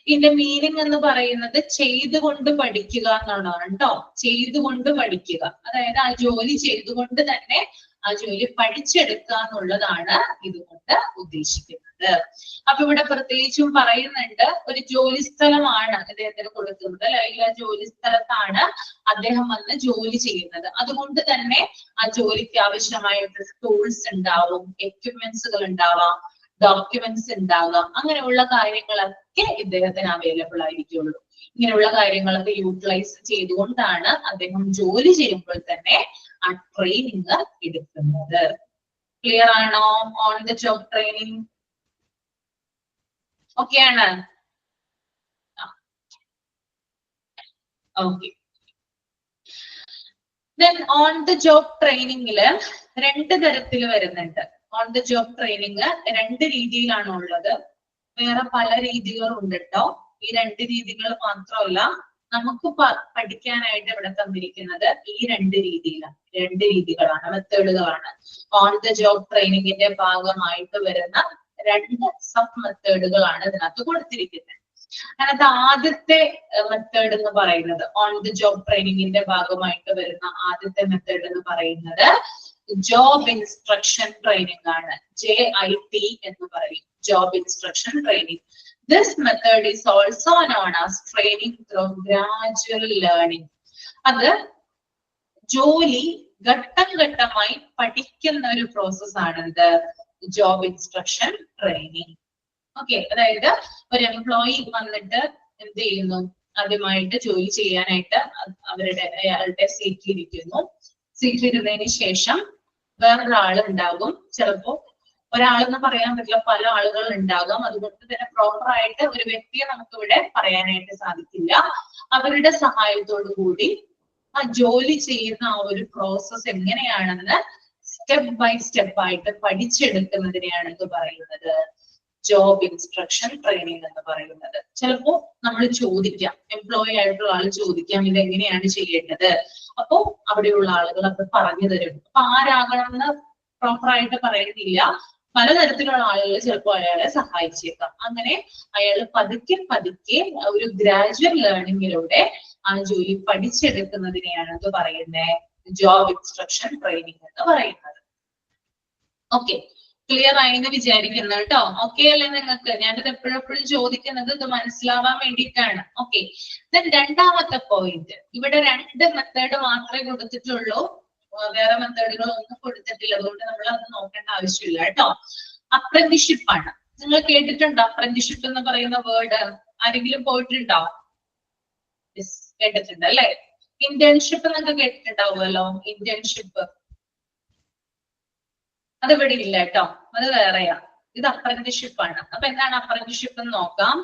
ഇതിന്റെ മീനിങ് എന്ന് പറയുന്നത് ചെയ്തുകൊണ്ട് പഠിക്കുക എന്നുള്ളതാണ് കേട്ടോ. ചെയ്തുകൊണ്ട് പഠിക്കുക, അതായത് ആ ജോലി ചെയ്തുകൊണ്ട് തന്നെ ആ ജോലി പഠിച്ചെടുക്കുക എന്നുള്ളതാണ് ഇതുകൊണ്ട് ഉദ്ദേശിക്കുന്നത്. അപ്പൊ ഇവിടെ പ്രത്യേകിച്ചും പറയുന്നുണ്ട്, ഒരു ജോലി സ്ഥലമാണ് അദ്ദേഹത്തിന് കൊടുക്കുന്നത്, അല്ലെങ്കിൽ ആ ജോലി സ്ഥലത്താണ് അദ്ദേഹം വന്ന് ജോലി ചെയ്യുന്നത്. അതുകൊണ്ട് തന്നെ ആ ജോലിക്ക് ആവശ്യമായിട്ട് ടൂൾസ് ഉണ്ടാവും, എക്യുപ്മെന്റ്സുകൾ ഉണ്ടാവാം, ഡോക്യുമെന്റ്സ് ഉണ്ടാകാം. അങ്ങനെയുള്ള കാര്യങ്ങളൊക്കെ ഇദ്ദേഹത്തിന് അവൈലബിൾ ആയിരിക്കുള്ളൂ. ഇങ്ങനെയുള്ള കാര്യങ്ങളൊക്കെ യൂട്ടിലൈസ് ചെയ്തുകൊണ്ടാണ് അദ്ദേഹം ജോലി ചെയ്യുമ്പോൾ തന്നെ ആ ട്രെയിനിങ് എടുക്കുന്നത്. ക്ലിയർ ആണോ? ഓൺ ദ ജോബ് ട്രെയിനിങ് ഓക്കെയാണ്. Okay, then on the job ട്രെയിനിങ്ങില് രണ്ട് തരത്തിൽ വരുന്നുണ്ട്. ഓൺ ദ ജോബ് ട്രെയിനിങ് രണ്ട് രീതിയിലാണ് ഉള്ളത്. വേറെ പല രീതികളുണ്ട് കേട്ടോ. ഈ രണ്ട് രീതികൾ മാത്രമല്ല, നമുക്ക് പഠിക്കാനായിട്ട് ഇവിടെ തന്നിരിക്കുന്നത് ഈ രണ്ട് രീതികളാണ്, മെത്തേഡുകളാണ്. ഓൺ ദ ജോബ് ട്രെയിനിങ്ങിന്റെ ഭാഗമായിട്ട് വരുന്ന രണ്ട് സബ് മെത്തേഡുകളാണ് ഇതിനകത്ത് കൊടുത്തിരിക്കുന്നത്. അതിനകത്ത് ആദ്യത്തെ മെത്തേഡ് എന്ന് പറയുന്നത്, ഓൺ ദ ജോബ് ട്രെയിനിങ്ങിന്റെ ഭാഗമായിട്ട് വരുന്ന ആദ്യത്തെ മെത്തേഡ് എന്ന് പറയുന്നത് ജോബ് ഇൻസ്ട്രക്ഷൻ ട്രെയിനിങ് ആണ്. JIT എന്ന് പറയും, job instruction training. This method is also known as training through gradual learning. അത് ജോലി ഘട്ടം ഘട്ടമായി പഠിക്കുന്ന ഒരു പ്രോസസ് ആണ് ഇത് ജോബ് ഇൻസ്ട്രക്ഷൻ ട്രെയിനിങ്. ഓക്കെ, അതായത് ഒരു എംപ്ലോയി വന്നിട്ട് എന്ത് ചെയ്യുന്നു, ആദ്യമായിട്ട് ജോലി ചെയ്യാനായിട്ട് അയാളുടെ സീറ്റിലിരിക്കുന്നു. സീറ്റിലിരുന്നതിന് ശേഷം വേറൊരാൾ ഉണ്ടാകും. ചിലപ്പോ ഒരാളെന്ന് പറയാൻ പറ്റില്ല, പല ആളുകൾ ഉണ്ടാകാം. അതുകൊണ്ട് തന്നെ പ്രോപ്പർ ആയിട്ട് ഒരു വ്യക്തിയെ നമുക്ക് ഇവിടെ പറയാനായിട്ട് സാധിക്കില്ല. അവരുടെ സഹായത്തോടു കൂടി ആ ജോലി ചെയ്യുന്ന ആ ഒരു പ്രോസസ് എങ്ങനെയാണെന്ന് സ്റ്റെപ്പ് ബൈ സ്റ്റെപ്പ് ആയിട്ട് പഠിച്ചെടുക്കുന്നതിനെയാണ് ഇത് പറയുന്നത് ജോബ് ഇൻസ്ട്രക്ഷൻ ട്രെയിനിങ് എന്ന് പറയുന്നത്. ചിലപ്പോ നമ്മൾ ചോദിക്കാം, എംപ്ലോയി ആയിട്ടുള്ള ആൾ ചോദിക്കാം, ഇത് എങ്ങനെയാണ് ചെയ്യേണ്ടത്. അപ്പോ അവിടെയുള്ള ആളുകൾ അത് പറഞ്ഞു തരും. അപ്പൊ ആരാകണം എന്ന് പ്രോപ്പർ ആയിട്ട് പറയുന്നില്ല, പലതരത്തിലുള്ള ആളുകൾ ചിലപ്പോൾ അയാളെ സഹായിച്ചേക്കാം. അങ്ങനെ അയാൾ പതുക്കെ പതുക്കെ ഒരു ഗ്രാജുവൽ ലേണിങ്ങിലൂടെ ആ ജോലി പഠിച്ചെടുക്കുന്നതിനെയാണ് ഇത് പറയുന്നത് ജോബ് ഇൻസ്ട്രക്ഷൻ ട്രെയിനിങ് എന്ന് പറയുന്നത്. ഓക്കെ, ക്ലിയർ ആയി എന്ന് വിചാരിക്കുന്നു കേട്ടോ. ഓക്കെ അല്ലേ നിങ്ങൾക്ക്? ഞാനിത് എപ്പോഴെപ്പോഴും ചോദിക്കുന്നത് ഇത് മനസ്സിലാവാൻ വേണ്ടിയിട്ടാണ്. ഓക്കെ, രണ്ടാമത്തെ പോയിന്റ്, ഇവിടെ 2 മെത്തേഡ് മാത്രമേ കൊടുത്തിട്ടുള്ളൂ, വേറെ മെത്തേഡുകൾ ഒന്നും കൊടുത്തിട്ടില്ല, അതുകൊണ്ട് നമ്മൾ അത് നോക്കേണ്ട ആവശ്യമില്ല കേട്ടോ. അപ്രന്റീഷിപ്പ് ആണ്. നിങ്ങൾ കേട്ടിട്ടുണ്ടോ അപ്രന്റീഷിപ്പ് എന്ന് പറയുന്ന വേർഡ്? ആരെങ്കിലും പോയിട്ടുണ്ടോ? കേട്ടിട്ടുണ്ട് അല്ലെ? ഇന്റേൺഷിപ്പ് എന്നൊക്കെ കേട്ടിട്ടുണ്ടാവുമല്ലോ. ഇന്റേൺഷിപ്പ് അത് ഇവിടെ ഇല്ല കേട്ടോ, അത് വേറെയാ. ഇത് അപ്രന്റീഷിപ്പ് ആണ്. അപ്പൊ എന്താണ് അപ്രന്റീഷിപ്പ് എന്ന് നോക്കാം.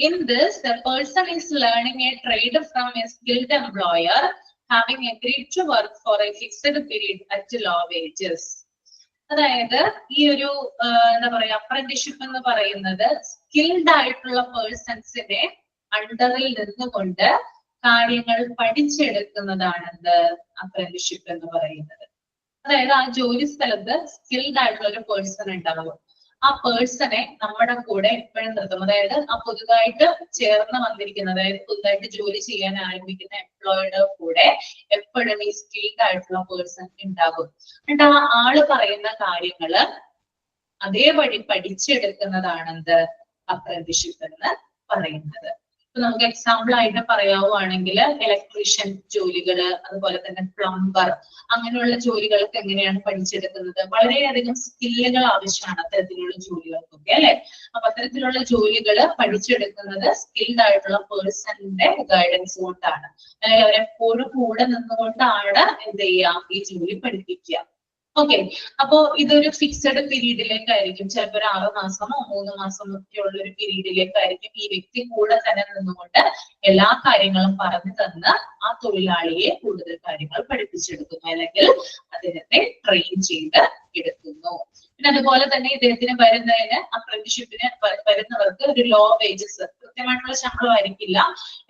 In this the person is learning A trade from A skilled employer having agreed to work for a fixed period at low wages. അതായത് ഈ ഒരു എന്താ പറയാ, അപ്രന്റീഷിപ്പ് എന്ന് പറയുന്നത് സ്കിൽഡ് ആയിട്ടുള്ള പേഴ്സൺസിനെ അണ്ടറിൽ നിന്നുകൊണ്ട് കാര്യങ്ങൾ പഠിച്ചെടുക്കുന്നതാണ് എന്ത് അപ്രന്റീഷിപ്പ് എന്ന് പറയുന്നത്. അതായത് ആ ജോലി സ്ഥലത്ത് സ്കിൽഡ് ആയിട്ടുള്ള ഒരു പേഴ്സൺ ഉണ്ടാവും. ആ പേഴ്സണെ നമ്മുടെ കൂടെ എപ്പോഴും നിർത്തും. അതായത് ആ പുതുതായിട്ട് ചേർന്ന് വന്നിരിക്കുന്ന, അതായത് പുതുതായിട്ട് ജോലി ചെയ്യാൻ ആരംഭിക്കുന്ന എംപ്ലോയിയുടെ കൂടെ എപ്പോഴും ഈ സ്കിൽഡ് ആയിട്ടുള്ള പേഴ്സൺ ഉണ്ടാകും. എന്നിട്ട് ആ ആള് പറയുന്ന കാര്യങ്ങള് അതേപടി പഠിച്ചെടുക്കുന്നതാണ് എന്ത് അപ്രന്റീഷിപ്പ് എന്ന് പറയുന്നത്. ഇപ്പൊ നമുക്ക് എക്സാമ്പിൾ ആയിട്ട് പറയാവുകയാണെങ്കിൽ ഇലക്ട്രീഷ്യൻ ജോലികള്, അതുപോലെ തന്നെ പ്ലംബർ, അങ്ങനെയുള്ള ജോലികളൊക്കെ എങ്ങനെയാണ് പഠിച്ചെടുക്കുന്നത്? വളരെയധികം സ്കില്ലുകൾ ആവശ്യമാണ് അത്തരത്തിലുള്ള ജോലികൾക്കൊക്കെ അല്ലെ. അപ്പൊ അത്തരത്തിലുള്ള ജോലികൾ പഠിച്ചെടുക്കുന്നത് സ്കിൽഡ് ആയിട്ടുള്ള പേഴ്സണിന്റെ ഗൈഡൻസ് കൊണ്ടാണ്. അല്ലെങ്കിൽ അവരെപ്പോഴും കൂടെ നിന്നുകൊണ്ടാണ് എന്ത് ചെയ്യാം ഈ ജോലി പഠിപ്പിക്കുക. ഓക്കെ, അപ്പോ ഇതൊരു ഫിക്സഡ് പീരീഡിലേക്കായിരിക്കും, ചിലപ്പോൾ ഒരു 6 മാസമോ 3 മാസമോ ഒക്കെ ഉള്ള ഒരു പീരീഡിലേക്കായിരിക്കും ഈ വ്യക്തി കൂടെ തന്നെ നിന്നുകൊണ്ട് എല്ലാ കാര്യങ്ങളും പറഞ്ഞു തന്ന് ആ തൊഴിലാളിയെ കൂടുതൽ കാര്യങ്ങൾ പഠിപ്പിച്ചെടുക്കുന്നു, അല്ലെങ്കിൽ അദ്ദേഹത്തെ ട്രെയിൻ ചെയ്ത് എടുക്കുന്നു. പിന്നെ അതുപോലെ തന്നെ ഇദ്ദേഹത്തിന് വരുന്നതിന് അപ്രന്റീഷിപ്പിന് വരുന്നവർക്ക് ഒരു ലോ വേജസ്, കൃത്യമായിട്ടുള്ള ശമ്പളമായിരിക്കില്ല,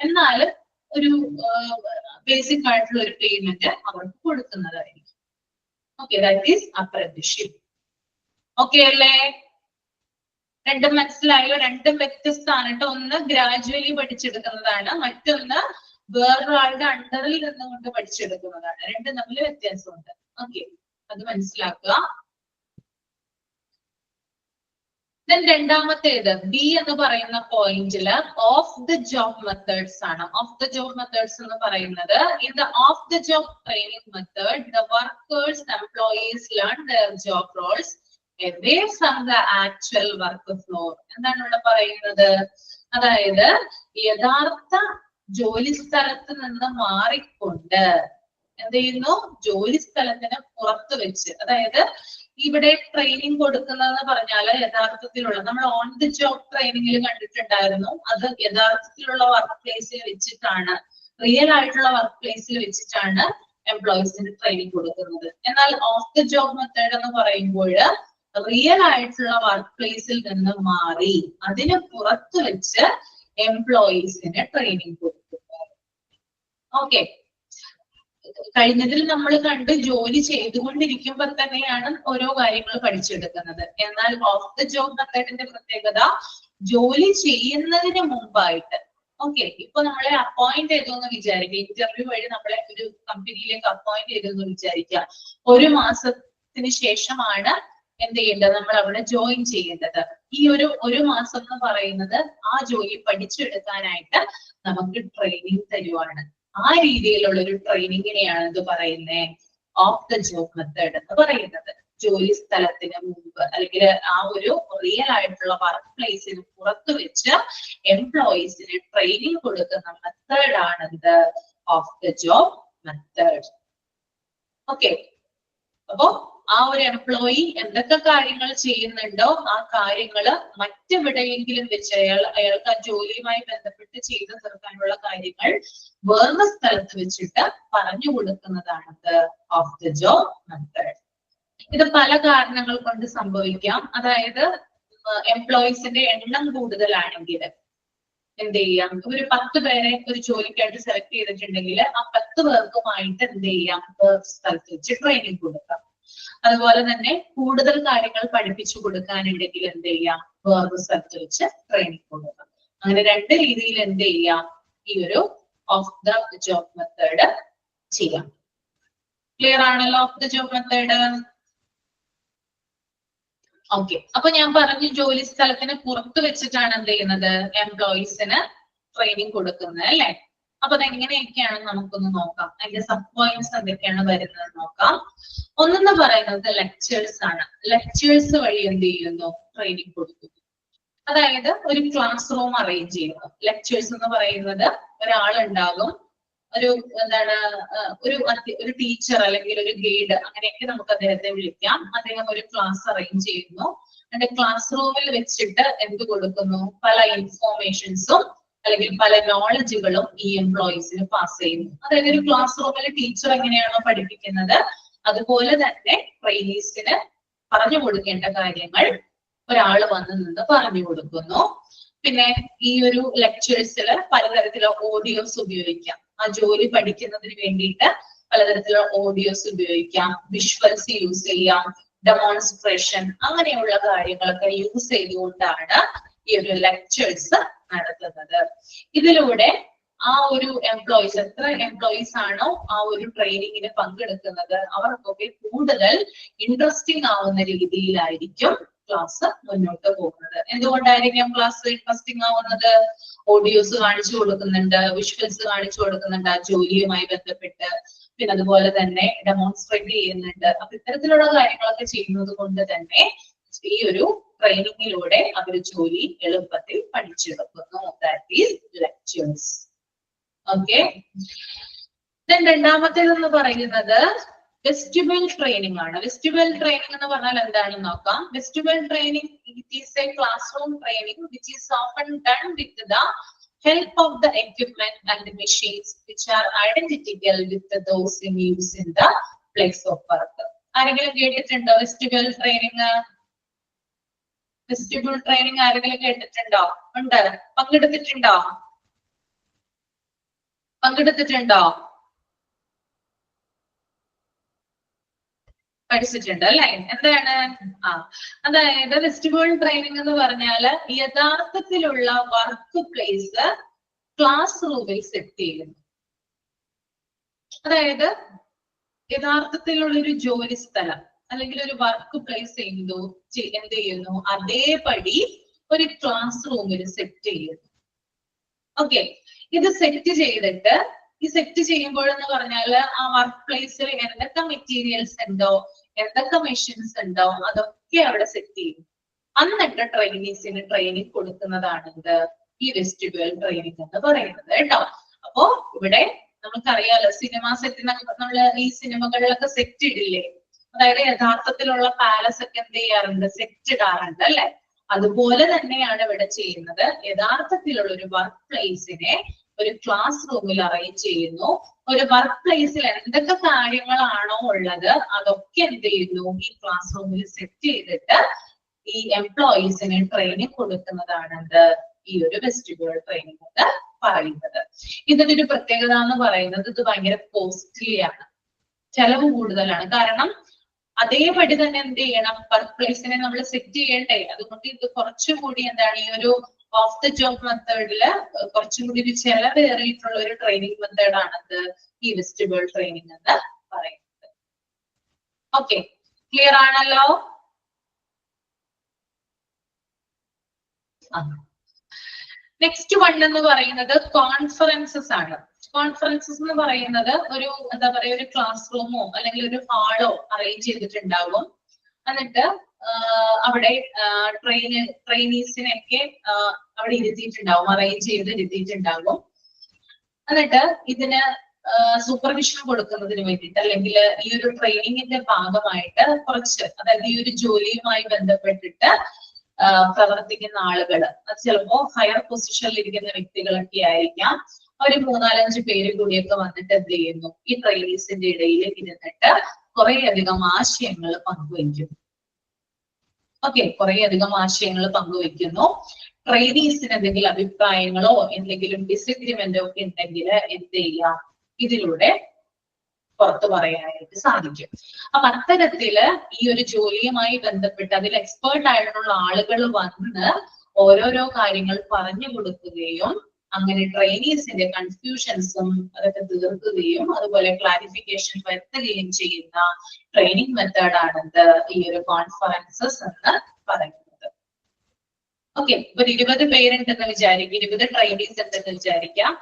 എന്നാൽ ഒരു ബേസിക് ആയിട്ടുള്ള ഒരു പേയ്മെന്റ് അവർക്ക് കൊടുക്കുന്നതായിരിക്കും. Okay, that is apprenticeship. Okay അല്ലേ? രണ്ടും മനസ്സിലായോ? രണ്ടും വ്യത്യസ്തമാണ് കേട്ടോ. ഒന്ന് ഗ്രാജുവലി പഠിച്ചെടുക്കുന്നതാണ്, മറ്റൊന്ന് വേറൊരാളുടെ അണ്ടറിൽ നിന്നുകൊണ്ട് പഠിച്ചെടുക്കുന്നതാണ്. രണ്ടും തമ്മിൽ വ്യത്യാസമുണ്ട്. ഓക്കെ, അത് മനസ്സിലാക്കുക. രണ്ടാമത്തേത് ബി എന്ന് പറയുന്ന പോയിന്റില് ഓഫ് ദ ജോബ് മെത്തേഡ്സ് ആണ്. ഓഫ് ദ ജോബ് മെത്തേഡ്സ് എന്ന് പറയുന്നത്, in the of the job training method the workers employees learn there job Rolls away from the actual work floor. എന്താണ് ഇവിടെ പറയുന്നത്? അതായത് യഥാർത്ഥ ജോലി സ്ഥലത്ത് നിന്ന് മാറിക്കൊണ്ട് എന്ത് ചെയ്യുന്നു? ജോലി സ്ഥലത്തിന് പുറത്ത് വെച്ച്, അതായത് ഇവിടെ ട്രെയിനിങ് കൊടുക്കുന്നതെന്ന് പറഞ്ഞാല് യഥാർത്ഥത്തിലുള്ള, നമ്മൾ ഓൺ ദി ജോബ് ട്രെയിനിങ്ങിൽ കണ്ടിട്ടുണ്ടായിരുന്നു, അത് യഥാർത്ഥത്തിലുള്ള വർക്ക് പ്ലേസിൽ വെച്ചിട്ടാണ്, റിയൽ ആയിട്ടുള്ള വർക്ക് പ്ലേസിൽ വെച്ചിട്ടാണ് എംപ്ലോയീസിന് ട്രെയിനിങ് കൊടുക്കുന്നത്. എന്നാൽ ഓഫ് ദി ജോബ് മെത്തേഡ് എന്ന് പറയുമ്പോൾ റിയൽ ആയിട്ടുള്ള വർക്ക് പ്ലേസിൽ നിന്ന് മാറി അതിന് പുറത്ത് വെച്ച് എംപ്ലോയീസിന് ട്രെയിനിങ് കൊടുക്കുന്നു. ഓക്കെ, കഴിഞ്ഞതിൽ നമ്മൾ കണ്ട് ജോലി ചെയ്തുകൊണ്ടിരിക്കുമ്പോ തന്നെയാണ് ഓരോ കാര്യങ്ങൾ പഠിച്ചെടുക്കുന്നത്. എന്നാൽ ഓഫ് ദ ജോബ് മെത്തേഡിന്റെ പ്രത്യേകത ജോലി ചെയ്യുന്നതിന് മുമ്പായിട്ട്, ഓക്കെ, ഇപ്പൊ നമ്മളെ അപ്പോയിന്റ് ചെയ്തു എന്ന് വിചാരിക്കുക, ഇന്റർവ്യൂ വഴി നമ്മളെ ഒരു കമ്പനിയിലേക്ക് അപ്പോയിന്റ് ചെയ്തു എന്ന് വിചാരിക്കുക. 1 മാസത്തിന് ശേഷമാണ് എന്ത് ചെയ്യേണ്ടത്? നമ്മൾ അവിടെ ജോയിൻ ചെയ്യേണ്ടത്. ഈ ഒരു മാസം എന്ന് പറയുന്നത് ആ ജോലി പഠിച്ചെടുക്കാനായിട്ട് നമുക്ക് ട്രെയിനിങ് തരുവാണ്. ആ രീതിയിലുള്ള ഒരു ട്രെയിനിങ്ങിനെയാണ് ഇത് പറയുന്നത് ഓഫ് ദ ജോബ് മെത്തേഡ് എന്ന് പറയുന്നത്. ജോലി സ്ഥലത്തിന് മുമ്പ് അല്ലെങ്കിൽ ആ ഒരു റിയൽ ആയിട്ടുള്ള വർക്ക് പ്ലേസിന് പുറത്ത് വെച്ച് എംപ്ലോയീസിന് ട്രെയിനിങ് കൊടുക്കുന്ന മെത്തേഡാണ് ഇത് of the job method. Okay, അപ്പോ ആ ഒരു എംപ്ലോയി എന്തൊക്കെ കാര്യങ്ങൾ ചെയ്യുന്നുണ്ടോ ആ കാര്യങ്ങള് മറ്റെവിടെയെങ്കിലും വെച്ച് അയാൾക്ക് ആ ജോലിയുമായി ബന്ധപ്പെട്ട് ചെയ്തു തീർക്കാനുള്ള കാര്യങ്ങൾ വേറെ സ്ഥലത്ത് വെച്ചിട്ട് പറഞ്ഞു കൊടുക്കുന്നതാണ് ഓഫ് ദ ജോബ് മെത്തേഡ്. ഇത് പല കാരണങ്ങൾ കൊണ്ട് സംഭവിക്കാം. അതായത് എംപ്ലോയീസിന്റെ എണ്ണം കൂടുതലാണെങ്കിൽ എന്ത് ചെയ്യാം? ഒരു 10 പേരെ ഒരു ജോലിക്കായിട്ട് സെലക്ട് ചെയ്തിട്ടുണ്ടെങ്കിൽ ആ 10 പേർക്കുമായിട്ട് എന്ത് ചെയ്യാം? സ്ഥലത്ത് വെച്ച് ട്രെയിനിങ് കൊടുക്കാം. അതുപോലെ തന്നെ കൂടുതൽ കാര്യങ്ങൾ പഠിപ്പിച്ചു കൊടുക്കാനുണ്ടെങ്കിൽ എന്ത് ചെയ്യാം? വേറൊരു സ്ഥലത്ത് വെച്ച് ട്രെയിനിങ് കൊടുക്കാം. അങ്ങനെ 2 രീതിയിൽ എന്ത് ചെയ്യാം? ഈ ഒരു ഓഫ് ദ ജോബ് മെത്തേഡ് ചെയ്യാം. ക്ലിയർ ആണല്ലോ of the job method? Okay, അപ്പൊ ഞാൻ പറഞ്ഞു ജോലി സ്ഥലത്തിന് പുറത്ത് വെച്ചിട്ടാണ് എന്ത് ചെയ്യുന്നത്, എംപ്ലോയീസിന് ട്രെയിനിങ് കൊടുക്കുന്നത് അല്ലെ. അപ്പൊ അതെങ്ങനെയൊക്കെയാണ് നമുക്കൊന്ന് നോക്കാം. അതിന്റെ സബ് പോയിന്റ്സ് എന്തൊക്കെയാണ് വരുന്നത് നോക്കാം. ഒന്നെന്ന് പറയുന്നത് ലെക്ചേഴ്സ് ആണ്. ലെക്ചേഴ്സ് വഴി എന്ത് ചെയ്യുന്നു, ട്രെയിനിങ് കൊടുക്കുന്നു. അതായത് ഒരു ക്ലാസ് റൂം അറേഞ്ച് ചെയ്യുന്നു. ലെക്ചേഴ്സ് എന്ന് പറയുന്നത് ഒരാളുണ്ടാകും, ഒരു എന്താണ് ഒരു ടീച്ചർ അല്ലെങ്കിൽ ഒരു ഗൈഡ്, അങ്ങനെയൊക്കെ നമുക്ക് അദ്ദേഹത്തെ വിളിക്കാം. അദ്ദേഹം ഒരു ക്ലാസ് അറേഞ്ച് ചെയ്യുന്നു. എന്നിട്ട് ക്ലാസ് റൂമിൽ വെച്ചിട്ട് എന്ത് കൊടുക്കുന്നു, പല ഇൻഫോർമേഷൻസും അല്ലെങ്കിൽ പല നോളജുകളും ഈ എംപ്ലോയീസിന് പാസ് ചെയ്യുന്നു. അതായത് ഒരു ക്ലാസ് റൂമിൽ ടീച്ചർ എങ്ങനെയാണോ പഠിപ്പിക്കുന്നത് അതുപോലെ തന്നെ ട്രെയിനീസിന് പറഞ്ഞു കൊടുക്കേണ്ട കാര്യങ്ങൾ ഒരാൾ വന്ന് നിന്ന് പറഞ്ഞു കൊടുക്കുന്നു. പിന്നെ ഈ ഒരു ലെക്ചേഴ്സിൽ പലതരത്തിലുള്ള ഓഡിയോസ് ഉപയോഗിക്കാം. ആ ജോലി പഠിക്കുന്നതിന് വേണ്ടിയിട്ട് പലതരത്തിലുള്ള ഓഡിയോസ് ഉപയോഗിക്കാം, വിഷ്വൽസ് യൂസ് ചെയ്യാം, ഡെമോൺസ്ട്രേഷൻ, അങ്ങനെയുള്ള കാര്യങ്ങളൊക്കെ യൂസ് ചെയ്തുകൊണ്ടാണ് ഈ ഒരു ലെക്ചേഴ്സ് നടത്തുന്നത്. ഇതിലൂടെ ആ ഒരു എംപ്ലോയീസ്, എത്ര എംപ്ലോയീസ് ആണോ ആ ഒരു ട്രെയിനിങ്ങിന് പങ്കെടുക്കുന്നത് അവർക്കൊക്കെ കൂടുതൽ ഇൻട്രസ്റ്റിംഗ് ആവുന്ന രീതിയിലായിരിക്കും ക്ലാസ് മുന്നോട്ട് പോകുന്നത്. എന്തുകൊണ്ടായിരിക്കും ക്ലാസ് ഇൻട്രസ്റ്റിംഗ് ആവുന്നത്? ഓഡിയോസ് കാണിച്ചു കൊടുക്കുന്നുണ്ട്, വിഷ്വൽസ് കാണിച്ചു കൊടുക്കുന്നുണ്ട് ആ ജോലിയുമായി ബന്ധപ്പെട്ട്, പിന്നെ അതുപോലെ തന്നെ ഡെമോൺസ്ട്രേറ്റ് ചെയ്യുന്നുണ്ട്. അപ്പൊ ഇത്തരത്തിലുള്ള കാര്യങ്ങളൊക്കെ ചെയ്യുന്നത് കൊണ്ട് തന്നെ ഈ ഒരു ട്രെയിനിങ്ങിലൂടെ അവർ ജോലി എളുപ്പത്തിൽ പഠിച്ചെടുക്കുന്നു. That is lectures. ഓക്കെ, രണ്ടാമത്തേതെന്ന് പറയുന്നത് വെസ്റ്റിബിൾ ട്രെയിനിങ് ആണ്. വെസ്റ്റിബിൾ ട്രെയിനിങ് എന്ന് പറഞ്ഞാൽ എന്താണെന്ന് നോക്കാം. Vestibule training it is a classroom training which is often done with the help of the equipment and the machines which are identical with those in use in the place of work. ആരെങ്കിലും കേട്ടിട്ടുണ്ടോ vestibule training? Vestibule training ആരെങ്കിലും കേട്ടിട്ടുണ്ടോ? ഉണ്ട്, പങ്കെടുത്തിട്ടുണ്ടോ? പഠിച്ചിട്ടുണ്ട് അല്ലെ? എന്താണ് അതായത് vestibule training എന്ന് പറഞ്ഞാല് യഥാർത്ഥത്തിലുള്ള വർക്ക് പ്ലേസ് ക്ലാസ് റൂമിൽ സെറ്റ് ചെയ്യുന്നു. അതായത് യഥാർത്ഥത്തിലുള്ള ഒരു ജോലി സ്ഥലം അല്ലെങ്കിൽ ഒരു വർക്ക് പ്ലേസ് എന്ത് ചെയ്യുന്നു, അതേപടി ഒരു ക്ലാസ് റൂമിൽ സെറ്റ് ചെയ്യുന്നു. ഓക്കെ, ഇത് സെറ്റ് ചെയ്തിട്ട് ഈ സെറ്റ് ചെയ്യുമ്പോഴെന്ന് പറഞ്ഞാല് ആ വർക്ക് പ്ലേസിൽ എന്തൊക്കെ മെറ്റീരിയൽസ് ഉണ്ടോ, എന്തൊക്കെ മെഷീൻസ് ഉണ്ടോ അതൊക്കെ അവിടെ സെറ്റ് ചെയ്യും. എന്നിട്ട് ട്രെയിനീസിന് ട്രെയിനിങ് കൊടുക്കുന്നതാണ് ഈ വെസ്റ്റിബിൾ ട്രെയിനിങ് എന്ന് പറയുന്നത് കേട്ടോ. അപ്പോ ഇവിടെ നമുക്കറിയാലോ സിനിമ സെറ്റ്, നമ്മള് ഈ സിനിമകളിലൊക്കെ സെറ്റ് ഇടില്ലേ, അതായത് യഥാർത്ഥത്തിലുള്ള പാലസ് ഒക്കെ എന്ത് ചെയ്യാറുണ്ട്, സെറ്റ് ഇടാറുണ്ട് അല്ലെ. അതുപോലെ തന്നെയാണ് ഇവിടെ ചെയ്യുന്നത്. യഥാർത്ഥത്തിലുള്ള ഒരു വർക്ക് പ്ലേസിനെ ഒരു ക്ലാസ് റൂമിൽ അറേഞ്ച് ചെയ്യുന്നു. ഒരു വർക്ക് പ്ലേസിൽ എന്തൊക്കെ കാര്യങ്ങളാണോ ഉള്ളത് അതൊക്കെ എന്ത് ചെയ്യുന്നു, ഈ ക്ലാസ് റൂമിൽ സെറ്റ് ചെയ്തിട്ട് ഈ എംപ്ലോയീസിന് ട്രെയിനിങ് കൊടുക്കുന്നതാണ് ഈ ഒരു വെസ്റ്റിബിൾ ട്രെയിനിങ് എന്ന് പറയുന്നത്. ഇതിന്റെ ഒരു പ്രത്യേകത എന്ന് പറയുന്നത് ഇത് ഭയങ്കര കോസ്റ്റ്ലി ആണ്, ചെലവ് കൂടുതലാണ്. കാരണം അതേപടി തന്നെ എന്ത് ചെയ്യണം, വർക്ക് പ്ലേസിനെ നമ്മൾ സെറ്റ് ചെയ്യണ്ടേ. അതുകൊണ്ട് ഇത് കുറച്ചുകൂടി എന്താണ്, ഈ ഒരു ഓഫ് ദ ജോബ് മെത്തേഡില് കുറച്ചും കൂടി ഒരു ചെലവേറിയിട്ടുള്ള ഒരു ട്രെയിനിങ് മെത്തേഡാണ് ഈ വെസ്റ്റിബിൾ ട്രെയിനിങ് എന്ന് പറയുന്നത്. ഓക്കെ, ക്ലിയർ ആണല്ലോ? നെക്സ്റ്റ് വൺ എന്ന് പറയുന്നത് കോൺഫറൻസസ് ആണ്. കോൺഫറൻസസ് എന്ന് പറയുന്നത് ഒരു എന്താ പറയാ, ഒരു ക്ലാസ് റൂമോ അല്ലെങ്കിൽ ഒരു ഹാളോ അറേഞ്ച് ചെയ്തിട്ടുണ്ടാകും. എന്നിട്ട് അവിടെ ട്രെയിനീസിനെയൊക്കെ അവിടെ ഇരുത്തിയിട്ടുണ്ടാവും, അറേഞ്ച് ചെയ്ത് ഇരുത്തിയിട്ടുണ്ടാകും. എന്നിട്ട് ഇതിന് സൂപ്പർവിഷൻ കൊടുക്കുന്നതിന് വേണ്ടിയിട്ട് അല്ലെങ്കിൽ ഈ ഒരു ട്രെയിനിങ്ങിന്റെ ഭാഗമായിട്ട് കുറച്ച്, അതായത് ഈ ഒരു ജോലിയുമായി ബന്ധപ്പെട്ടിട്ട് പ്രവർത്തിക്കുന്ന ആളുകൾ, അത് ചിലപ്പോ ഹയർ പൊസിഷനിൽ ഇരിക്കുന്ന വ്യക്തികളൊക്കെ ആയിരിക്കാം. ഒരു 3-4-5 പേര് കൂടിയൊക്കെ വന്നിട്ട് എന്ത് ചെയ്യുന്നു, ഈ ട്രെയിനീസിന്റെ ഇടയിൽ ഇരുന്നിട്ട് കുറെ അധികം ആശയങ്ങൾ പങ്കുവയ്ക്കുന്നു. ഓക്കെ, കുറെ അധികം ആശയങ്ങൾ പങ്കുവയ്ക്കുന്നു. ട്രെയിനീസിന് എന്തെങ്കിലും അഭിപ്രായങ്ങളോ എന്തെങ്കിലും ഡിസഗ്രിമെന്റോ ഒക്കെ ഉണ്ടെങ്കിൽ എന്ത് ചെയ്യാം, ഇതിലൂടെ പുറത്തു പറയാനായിട്ട് സാധിക്കും. അപ്പൊ അത്തരത്തില് ഈ ഒരു ജോലിയുമായി ബന്ധപ്പെട്ട് അതിൽ എക്സ്പേർട്ട് ആയിട്ടുള്ള ആളുകൾ വന്ന് ഓരോരോ കാര്യങ്ങൾ പറഞ്ഞു കൊടുക്കുകയും അങ്ങനെ ട്രെയിനീസിന്റെ കൺഫ്യൂഷൻസും അതൊക്കെ തീർക്കുകയും അതുപോലെ ക്ലാരിഫിക്കേഷൻ വരുത്തുകയും ചെയ്യുന്ന ട്രെയിനിങ് മെത്തേഡാണ് ഈ ഒരു കോൺഫറൻസസ് എന്ന് പറയുന്നത്. ഓക്കെ, ഒരു 20 പേരുണ്ടെന്ന് വിചാരിക്കുക, 20 ട്രെയിനീസ് ഉണ്ടെന്ന് വിചാരിക്കാം.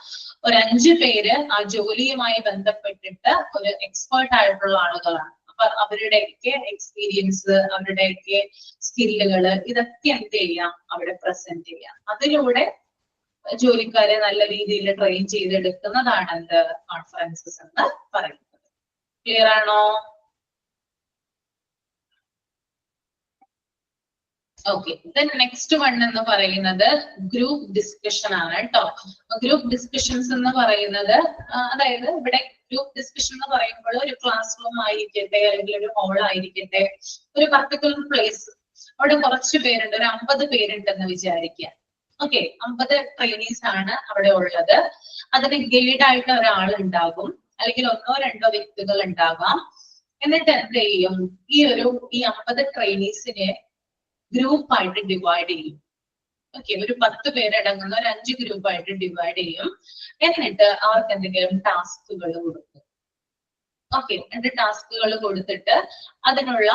ഒരു 5 പേര് ആ ജോലിയുമായി ബന്ധപ്പെട്ടിട്ട് ഒരു എക്സ്പേർട്ട് ആയിട്ടുള്ള ആളുകളാണ്. അപ്പൊ അവരുടെയൊക്കെ എക്സ്പീരിയൻസ്, അവരുടെയൊക്കെ സ്കില്ലുകള് ഇതൊക്കെ എന്ത് ചെയ്യാം, അവിടെ പ്രസന്റ് ചെയ്യാം. അതിലൂടെ ജോലിക്കാരെ നല്ല രീതിയിൽ ട്രെയിൻ ചെയ്തെടുക്കുന്നതാണ് എന്ത് കോൺഫറൻസസ് എന്ന് പറയുന്നത്. ക്ലിയർ ആണോ? ഓക്കെ, ദെൻ നെക്സ്റ്റ് വൺ എന്ന് പറയുന്നത് ഗ്രൂപ്പ് ഡിസ്കഷൻ ആണ് കേട്ടോ. ഗ്രൂപ്പ് ഡിസ്കഷൻസ് എന്ന് പറയുന്നത് അതായത് ഇവിടെ ഗ്രൂപ്പ് ഡിസ്കഷൻ എന്ന് പറയുമ്പോൾ ഒരു ക്ലാസ് റൂം ആയിരിക്കട്ടെ, അല്ലെങ്കിൽ ഒരു ഹോൾ ആയിരിക്കട്ടെ, ഒരു പർട്ടിക്കുലർ പ്ലേസ്, അവിടെ കുറച്ച് പേരുണ്ട്, ഒരു 50 പേരുണ്ടെന്ന് വിചാരിക്കുക. ഓക്കെ, 50 ട്രെയിനീസ് ആണ് അവിടെ ഉള്ളത്. അതിന് ഗൈഡ് ആയിട്ട് ഒരാൾ ഉണ്ടാകും, അല്ലെങ്കിൽ 1-2 വ്യക്തികൾ ഉണ്ടാകാം. എന്നിട്ട് എന്ത് ചെയ്യും, ഈ 50 ട്രെയിനീസിനെ ഗ്രൂപ്പായിട്ട് ഡിവൈഡ് ചെയ്യും. ഓക്കെ, ഒരു 10 പേരടങ്ങുന്ന ഒരു 5 ഗ്രൂപ്പായിട്ട് ഡിവൈഡ് ചെയ്യും. എന്നിട്ട് അവർക്ക് എന്തെങ്കിലും ടാസ്കുകൾ കൊടുക്കും. ഓക്കെ, എന്നിട്ട് ടാസ്കുകൾ കൊടുത്തിട്ട് അതിനുള്ള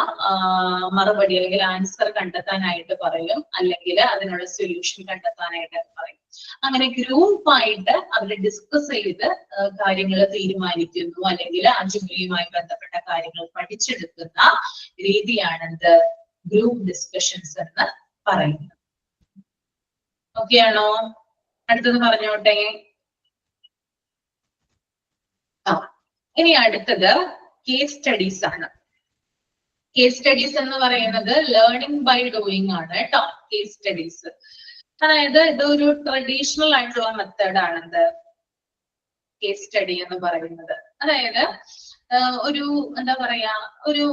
മറുപടി അല്ലെങ്കിൽ ആൻസർ കണ്ടെത്താനായിട്ട് പറയും, അല്ലെങ്കിൽ അതിനുള്ള സൊല്യൂഷൻ കണ്ടെത്താനായിട്ട് പറയും. അങ്ങനെ ഗ്രൂപ്പായിട്ട് അവർ ഡിസ്കസ് ചെയ്ത് കാര്യങ്ങൾ തീരുമാനിക്കുന്നു, അല്ലെങ്കിൽ ആ ജോലിയുമായി ബന്ധപ്പെട്ട കാര്യങ്ങൾ പഠിച്ചെടുക്കുന്ന രീതിയാണ് എന്ത് ഗ്രൂപ്പ് ഡിസ്കഷൻസ് എന്ന് പറയുന്നത്. ഓക്കെ ആണോ? അടുത്തത് പറഞ്ഞോട്ടെ. ഇനി അടുത്തത് കേസ് സ്റ്റഡീസ് ആണ്. കേസ് സ്റ്റഡീസ് എന്ന് പറയുന്നത് ലേണിംഗ് ബൈ ഡൂയിങ് ആണ് കേട്ടോ. കേസ് സ്റ്റഡീസ് അതായത് ഇതൊരു ട്രഡീഷണൽ ആയിട്ടുള്ള മെത്തേഡ് ആണെന്ത് കേസ് സ്റ്റഡി എന്ന് പറയുന്നത്. അതായത് ഒരു എന്താ പറയാ, ഒരു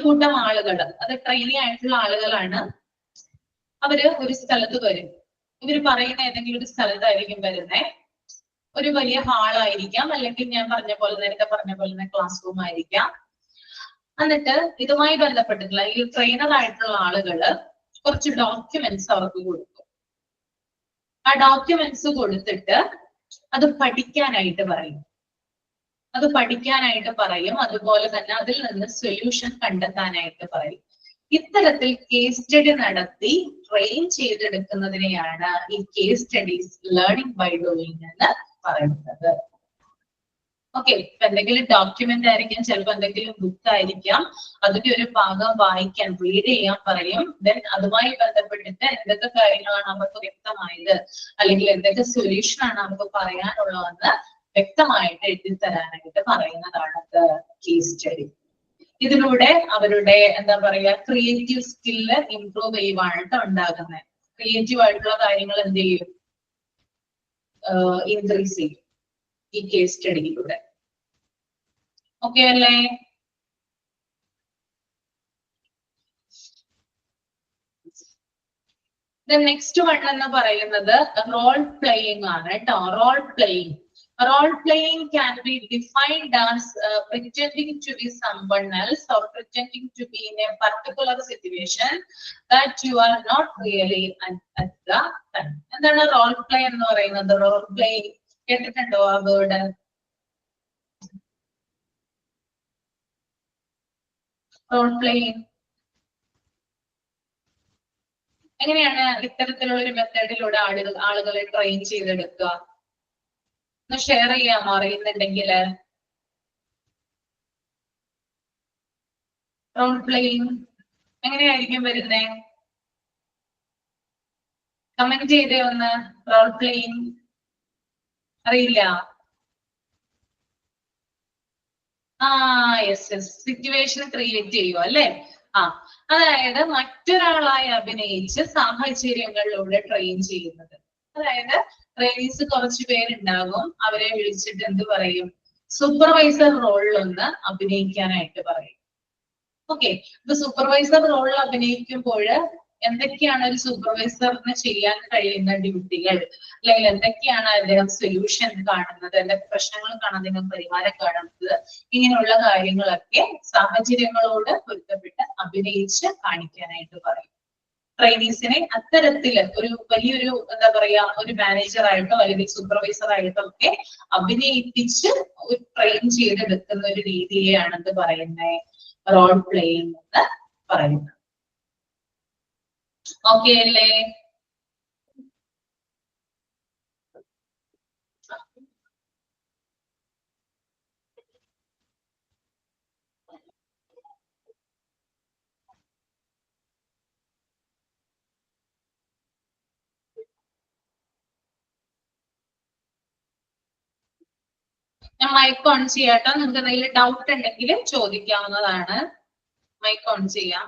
കൂട്ടം ആളുകൾ, അത് ട്രെയിനി ആയിട്ടുള്ള ആളുകളാണ്. അവര് ഒരു സ്ഥലത്ത് വരും. ഇവര് പറയുന്ന ഏതെങ്കിലും ഒരു സ്ഥലത്തായിരിക്കും വരുന്നേ. ഒരു വലിയ ഹാളായിരിക്കാം, അല്ലെങ്കിൽ ഞാൻ നേരത്തെ പറഞ്ഞ പോലെ തന്നെ ക്ലാസ് റൂം ആയിരിക്കാം. എന്നിട്ട് ഇതുമായി ബന്ധപ്പെട്ടിട്ടുള്ള ഈ ട്രെയിനർ ആയിട്ടുള്ള ആളുകള് കുറച്ച് ഡോക്യുമെന്റ്സ് അവർക്ക് കൊടുക്കും. ആ ഡോക്യുമെന്റ്സ് കൊടുത്തിട്ട് അത് പഠിക്കാനായിട്ട് പറയും. അതുപോലെ തന്നെ അതിൽ നിന്ന് സൊല്യൂഷൻ കണ്ടെത്താനായിട്ട് പറയും. ഇത്തരത്തിൽ കേസ് സ്റ്റഡി നടത്തി ട്രെയിൻ ചെയ്തെടുക്കുന്നതിനെയാണ് ഈ case studies learning by doing എന്ന് പറയുന്നത്. ഓക്കെ, എന്തെങ്കിലും ഡോക്യുമെന്റ് ആയിരിക്കാം, ചിലപ്പോൾ എന്തെങ്കിലും ബുക്ക് ആയിരിക്കാം, അതിന്റെ ഒരു ഭാഗം വായിക്കാൻ, റീഡ് ചെയ്യാൻ പറയും. ദെൻ അതുമായി ബന്ധപ്പെട്ടിട്ട് എന്തൊക്കെ കാര്യങ്ങളാണ് അവർക്ക് വ്യക്തമായത്, അല്ലെങ്കിൽ എന്തൊക്കെ സൊല്യൂഷൻ ആണ് അവർക്ക് പറയാനുള്ളതെന്ന് വ്യക്തമായിട്ട് എഴുതിത്തരാനായിട്ട് പറയുന്നതാണ് കേസ് സ്റ്റഡി. ഇതിലൂടെ അവരുടെ എന്താ പറയാ ക്രിയേറ്റീവ് സ്കില്ല് ഇംപ്രൂവ് ചെയ്യുവാനായിട്ട് ഉണ്ടാകുന്നത്. ക്രിയേറ്റീവ് ആയിട്ടുള്ള കാര്യങ്ങൾ എന്ത് ചെയ്യും, ഇൻക്രീസ് ചെയ്യും ഈ കേസ് സ്റ്റഡിയിലൂടെ. ഓക്കെ അല്ലേ? നെക്സ്റ്റ് വൺ എന്ന് പറയുന്നത് റോൾ പ്ലേയിങ് ആണ് കേട്ടോ. Role playing can be defined as pretending to be someone else or pretending to be in a particular situation that you are not really at the time. എന്താണ് role play എന്ന് പറയുന്നത്? Role play കേട്ടിട്ടുണ്ടോ ആ word? Role playing എങ്ങനെയാണ് ഇത്തരത്തിലുള്ള ഒരു മെത്തേഡിലൂടെ ആളുകളെ train ചെയ്തെടുക്കുക? ഒന്ന് ഷെയർ ചെയ്യാമോ അറിയുന്നുണ്ടെങ്കിൽ? റോൾ പ്ലേയിങ് എങ്ങനെയായിരിക്കും വരുന്നേ? കമന്റ് ചെയ്തേ ഒന്ന്. റോൾ പ്ലേയിങ് അറിയില്ല? യെസ്, സിറ്റുവേഷൻ ക്രിയേറ്റ് ചെയ്യുക അല്ലേ? അതായത് മറ്റൊരാളായി അഭിനയിച്ച് സാഹചര്യങ്ങളിലൂടെ ട്രെയിൻ ചെയ്യുന്നത്. അതായത് ട്രെയിനീസ് കുറച്ച് പേരുണ്ടാകും, അവരെ വിളിച്ചിട്ട് എന്ത് പറയും, സൂപ്പർവൈസർ റോളിലൊന്ന് അഭിനയിക്കാനായിട്ട് പറയും. ഓക്കെ, ഇപ്പൊ സൂപ്പർവൈസർ റോളിൽ അഭിനയിക്കുമ്പോൾ എന്തൊക്കെയാണ് ഒരു സൂപ്പർവൈസറിന് ചെയ്യാൻ കഴിയുന്ന ഡ്യൂട്ടികൾ, അല്ലെങ്കിൽ എന്തൊക്കെയാണ് അദ്ദേഹം സൊല്യൂഷൻ കാണുന്നത്, എന്തൊക്കെ പ്രശ്നങ്ങൾക്കാണ് അദ്ദേഹം പരിഹാരം കാണുന്നത്, ഇങ്ങനെയുള്ള കാര്യങ്ങളൊക്കെ സാഹചര്യങ്ങളോട് പൊരുത്തപ്പെട്ട് അഭിനയിച്ച് കാണിക്കാനായിട്ട് പറയും. ട്രെയിനീസിനെ അത്തരത്തില് ഒരു വലിയൊരു എന്താ പറയാ ഒരു മാനേജറായിട്ടോ അല്ലെങ്കിൽ സൂപ്പർവൈസർ ആയിട്ടോ ഒക്കെ അഭിനയിപ്പിച്ച് ട്രെയിൻ ചെയ്തെടുക്കുന്ന ഒരു രീതിയെയാണ് എന്ത് പറയുന്നത്, റോൾ പ്ലേയിങ് എന്ന് പറയുന്നത്. ഓക്കെ അല്ലേ? ഞാൻ മൈക്ക് ഓൺ ചെയ്യാട്ടോ. നിങ്ങൾക്ക് എന്തെങ്കിലും ഡൗട്ട് ഉണ്ടെങ്കിൽ ചോദിക്കാവുന്നതാണ്. മൈക്ക് ഓൺ ചെയ്യാം.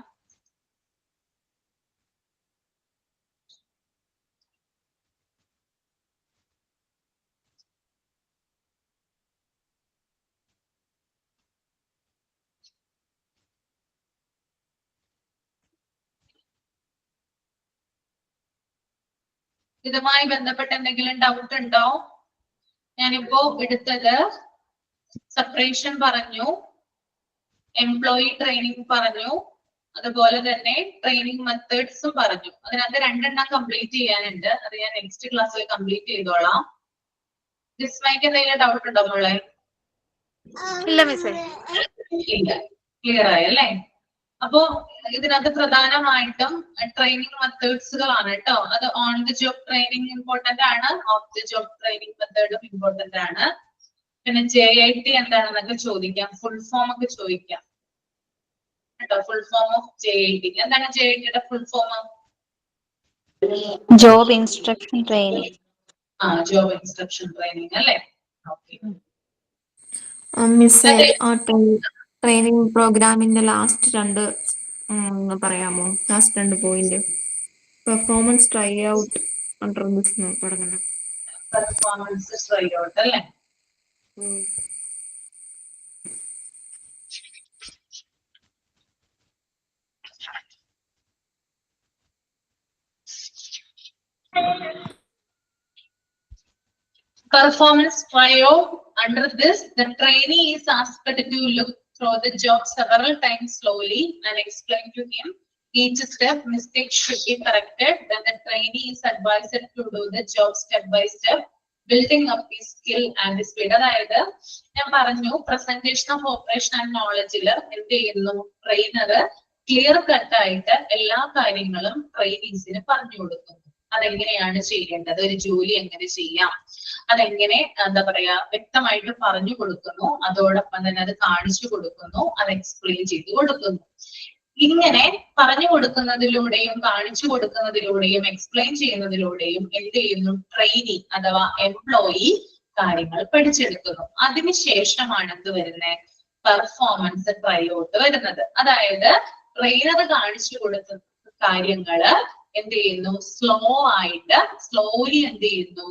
ഇതുമായി ബന്ധപ്പെട്ട് എന്തെങ്കിലും ഡൗട്ട് ഉണ്ടോ? ഞാനിപ്പോ എടുത്തത് സെപ്പറേഷൻ പറഞ്ഞു, എംപ്ലോയി ട്രെയിനിങ് പറഞ്ഞു, അതുപോലെ തന്നെ ട്രെയിനിങ് മെത്തേഡ്സും പറഞ്ഞു. അതിനകത്ത് 2 കംപ്ലീറ്റ് ചെയ്യാനുണ്ട്. അത് ഞാൻ നെക്സ്റ്റ് ക്ലാസ്സിൽ കംപ്ലീറ്റ് ചെയ്തോളാം. ജിസ്മയ്ക്ക് എന്തെങ്കിലും ഡൗട്ട് ഉണ്ടോ മോളെ? ഇല്ല മിസ്സേ. ഇല്ല, ക്ലിയർ ആയല്ലേ? അപ്പോ ഇതിനകത്ത് പ്രധാനമായിട്ടും ട്രെയിനിങ് മെത്തേഡ്സുകളാണ് കേട്ടോ. അത് on the job training important ആണ്, ഓഫ് ദി ജോബ് ട്രെയിനിങ് മെത്തേഡും ഇമ്പോർട്ടന്റ് ആണ്. പിന്നെ JIT എന്താണെന്നൊക്കെ ചോദിക്കാം, ഫുൾ ഫോം ഒക്കെ ചോദിക്കാം കേട്ടോ. ഫുൾ ഫോം ഓഫ് JIT എന്താണ്? JITയുടെ full form? Job Instruction Training. Job instruction training അല്ലേ? ഓക്കെ. മിസ്സേ, ആ ട്രെയിനിങ് പ്രോഗ്രാമിന്റെ ലാസ്റ്റ് 2 പറയാമോ? Last 2 point. Performance try out under this തുടങ്ങണം. പെർഫോമൻസ് ട്രൈ ഔട്ട് അല്ലേ? Performance tryout. Under this, the trainee is asked to look through the job several times slowly and explain to him each step. Mistakes should be corrected. Then the trainee is advised to do the job step by step, building up his skill and his speed. അതായത് ഞാൻ പറഞ്ഞു, presentation of operation and നോളജില് എന്ത് ചെയ്യുന്നു? Trainer clear cut ആയിട്ട് എല്ലാ കാര്യങ്ങളും ട്രെയിനീസിന് പറഞ്ഞു കൊടുക്കുന്നു. അതെങ്ങനെയാണ് ചെയ്യേണ്ടത്, ഒരു ജോലി എങ്ങനെ ചെയ്യാം, അതെങ്ങനെ എന്താ പറയാ വ്യക്തമായിട്ട് പറഞ്ഞു കൊടുക്കുന്നു. അതോടൊപ്പം തന്നെ അത് കാണിച്ചു കൊടുക്കുന്നു, അത് എക്സ്പ്ലെയിൻ ചെയ്ത് കൊടുക്കുന്നു. ഇങ്ങനെ പറഞ്ഞു കൊടുക്കുന്നതിലൂടെയും കാണിച്ചു കൊടുക്കുന്നതിലൂടെയും എക്സ്പ്ലെയിൻ ചെയ്യുന്നതിലൂടെയും എന്ത് ചെയ്യുന്നു? ട്രെയിനി അഥവാ എംപ്ലോയി കാര്യങ്ങൾ പഠിച്ചെടുക്കുന്നു. അതിനുശേഷമാണ് എന്ത് വരുന്നത്? പെർഫോമൻസ് ട്രൈ ഔട്ട് വരുന്നത്. അതായത് ട്രെയിനർ കാണിച്ചു കൊടുക്കുന്ന കാര്യങ്ങള് എന്ത് ചെയ്യുന്നു? സ്ലോലി എന്ത് ചെയ്യുന്നു?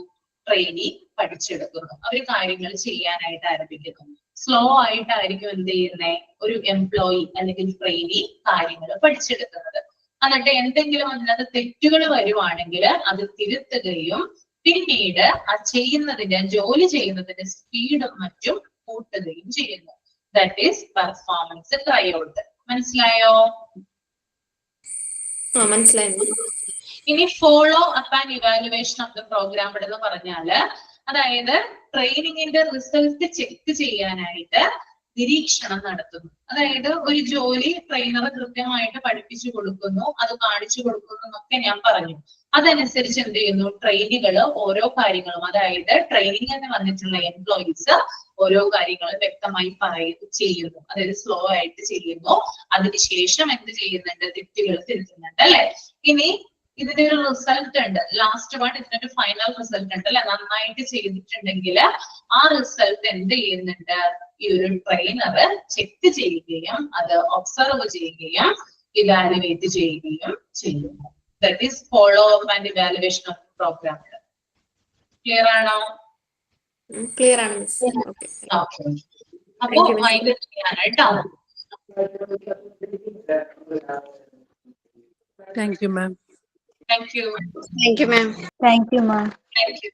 ട്രെയിനി പഠിച്ചെടുക്കുന്നു. അവര് കാര്യങ്ങൾ ചെയ്യാനായിട്ട് ആരംഭിക്കുന്നു. സ്ലോ ആയിട്ടായിരിക്കും എന്ത് ചെയ്യുന്നേ? ഒരു എംപ്ലോയി അല്ലെങ്കിൽ ട്രെയിനി കാര്യങ്ങൾ പഠിച്ചെടുക്കുന്നത്. എന്നിട്ട് എന്തെങ്കിലും അതിനകത്ത് തെറ്റുകൾ വരുവാണെങ്കിൽ അത് തിരുത്തുകയും പിന്നീട് ആ ചെയ്യുന്നതിന്റെ ജോലി ചെയ്യുന്നതിന്റെ സ്പീഡും മറ്റും കൂട്ടുകയും ചെയ്യുന്നു. That is performance try out. മനസ്സിലായോ? മനസ്സിലായി. ഇനി follow up and evaluation of the programme എന്ന് പറഞ്ഞാല്, അതായത് ട്രെയിനിങ്ങിന്റെ റിസൾട്ട് ചെക്ക് ചെയ്യാനായിട്ട് നിരീക്ഷണം നടത്തുന്നു. അതായത് ഒരു ജോലി ട്രെയിനർ കൃത്യമായിട്ട് പഠിപ്പിച്ചു കൊടുക്കുന്നു, അത് കാണിച്ചു കൊടുക്കുന്നു എന്നൊക്കെ ഞാൻ പറഞ്ഞു. അതനുസരിച്ച് എന്ത് ചെയ്യുന്നു? ട്രെയിനികൾ ഓരോ കാര്യങ്ങളും, അതായത് ട്രെയിനിങ്ങിന് വന്നിട്ടുള്ള എംപ്ലോയീസ് ഓരോ കാര്യങ്ങളും വ്യക്തമായി ചെയ്യുന്നു. അതായത് സ്ലോ ആയിട്ട് ചെയ്യുന്നു. അതിനുശേഷം എന്ത് ചെയ്യുന്നുണ്ട്? തെറ്റുകൾ തിരുത്തുന്നുണ്ട് അല്ലെ? ഇനി ഇതിന്റെ ഒരു റിസൾട്ട് ഉണ്ട്, ലാസ്റ്റ് വൺ. ഇതിനൊരു ഫൈനൽ റിസൾട്ട് ഉണ്ട് അല്ലെ? നന്നായിട്ട് ചെയ്തിട്ടുണ്ടെങ്കിൽ ആ റിസൾട്ട് എന്ത് ചെയ്യുന്നുണ്ട്? ഈ ഒരു ട്രെയിനർ ചെക്ക് ചെയ്യുകയും അത് ഒബ്സർവ് ചെയ്യുകയും ഇവാലുവേറ്റ് ചെയ്യുകയും ചെയ്യുന്നു. That is follow up and evaluation of programme. Clear ആണോ? ക്ലിയർ ആണ് മിസ്. ഓക്കെ. അപ്പൊ മൈൻഡ് ചെയ്യാണ് കേട്ടോ. Thank you, ma'am. Thank you. Thank you, ma'am. Thank you, ma'am. Thank you.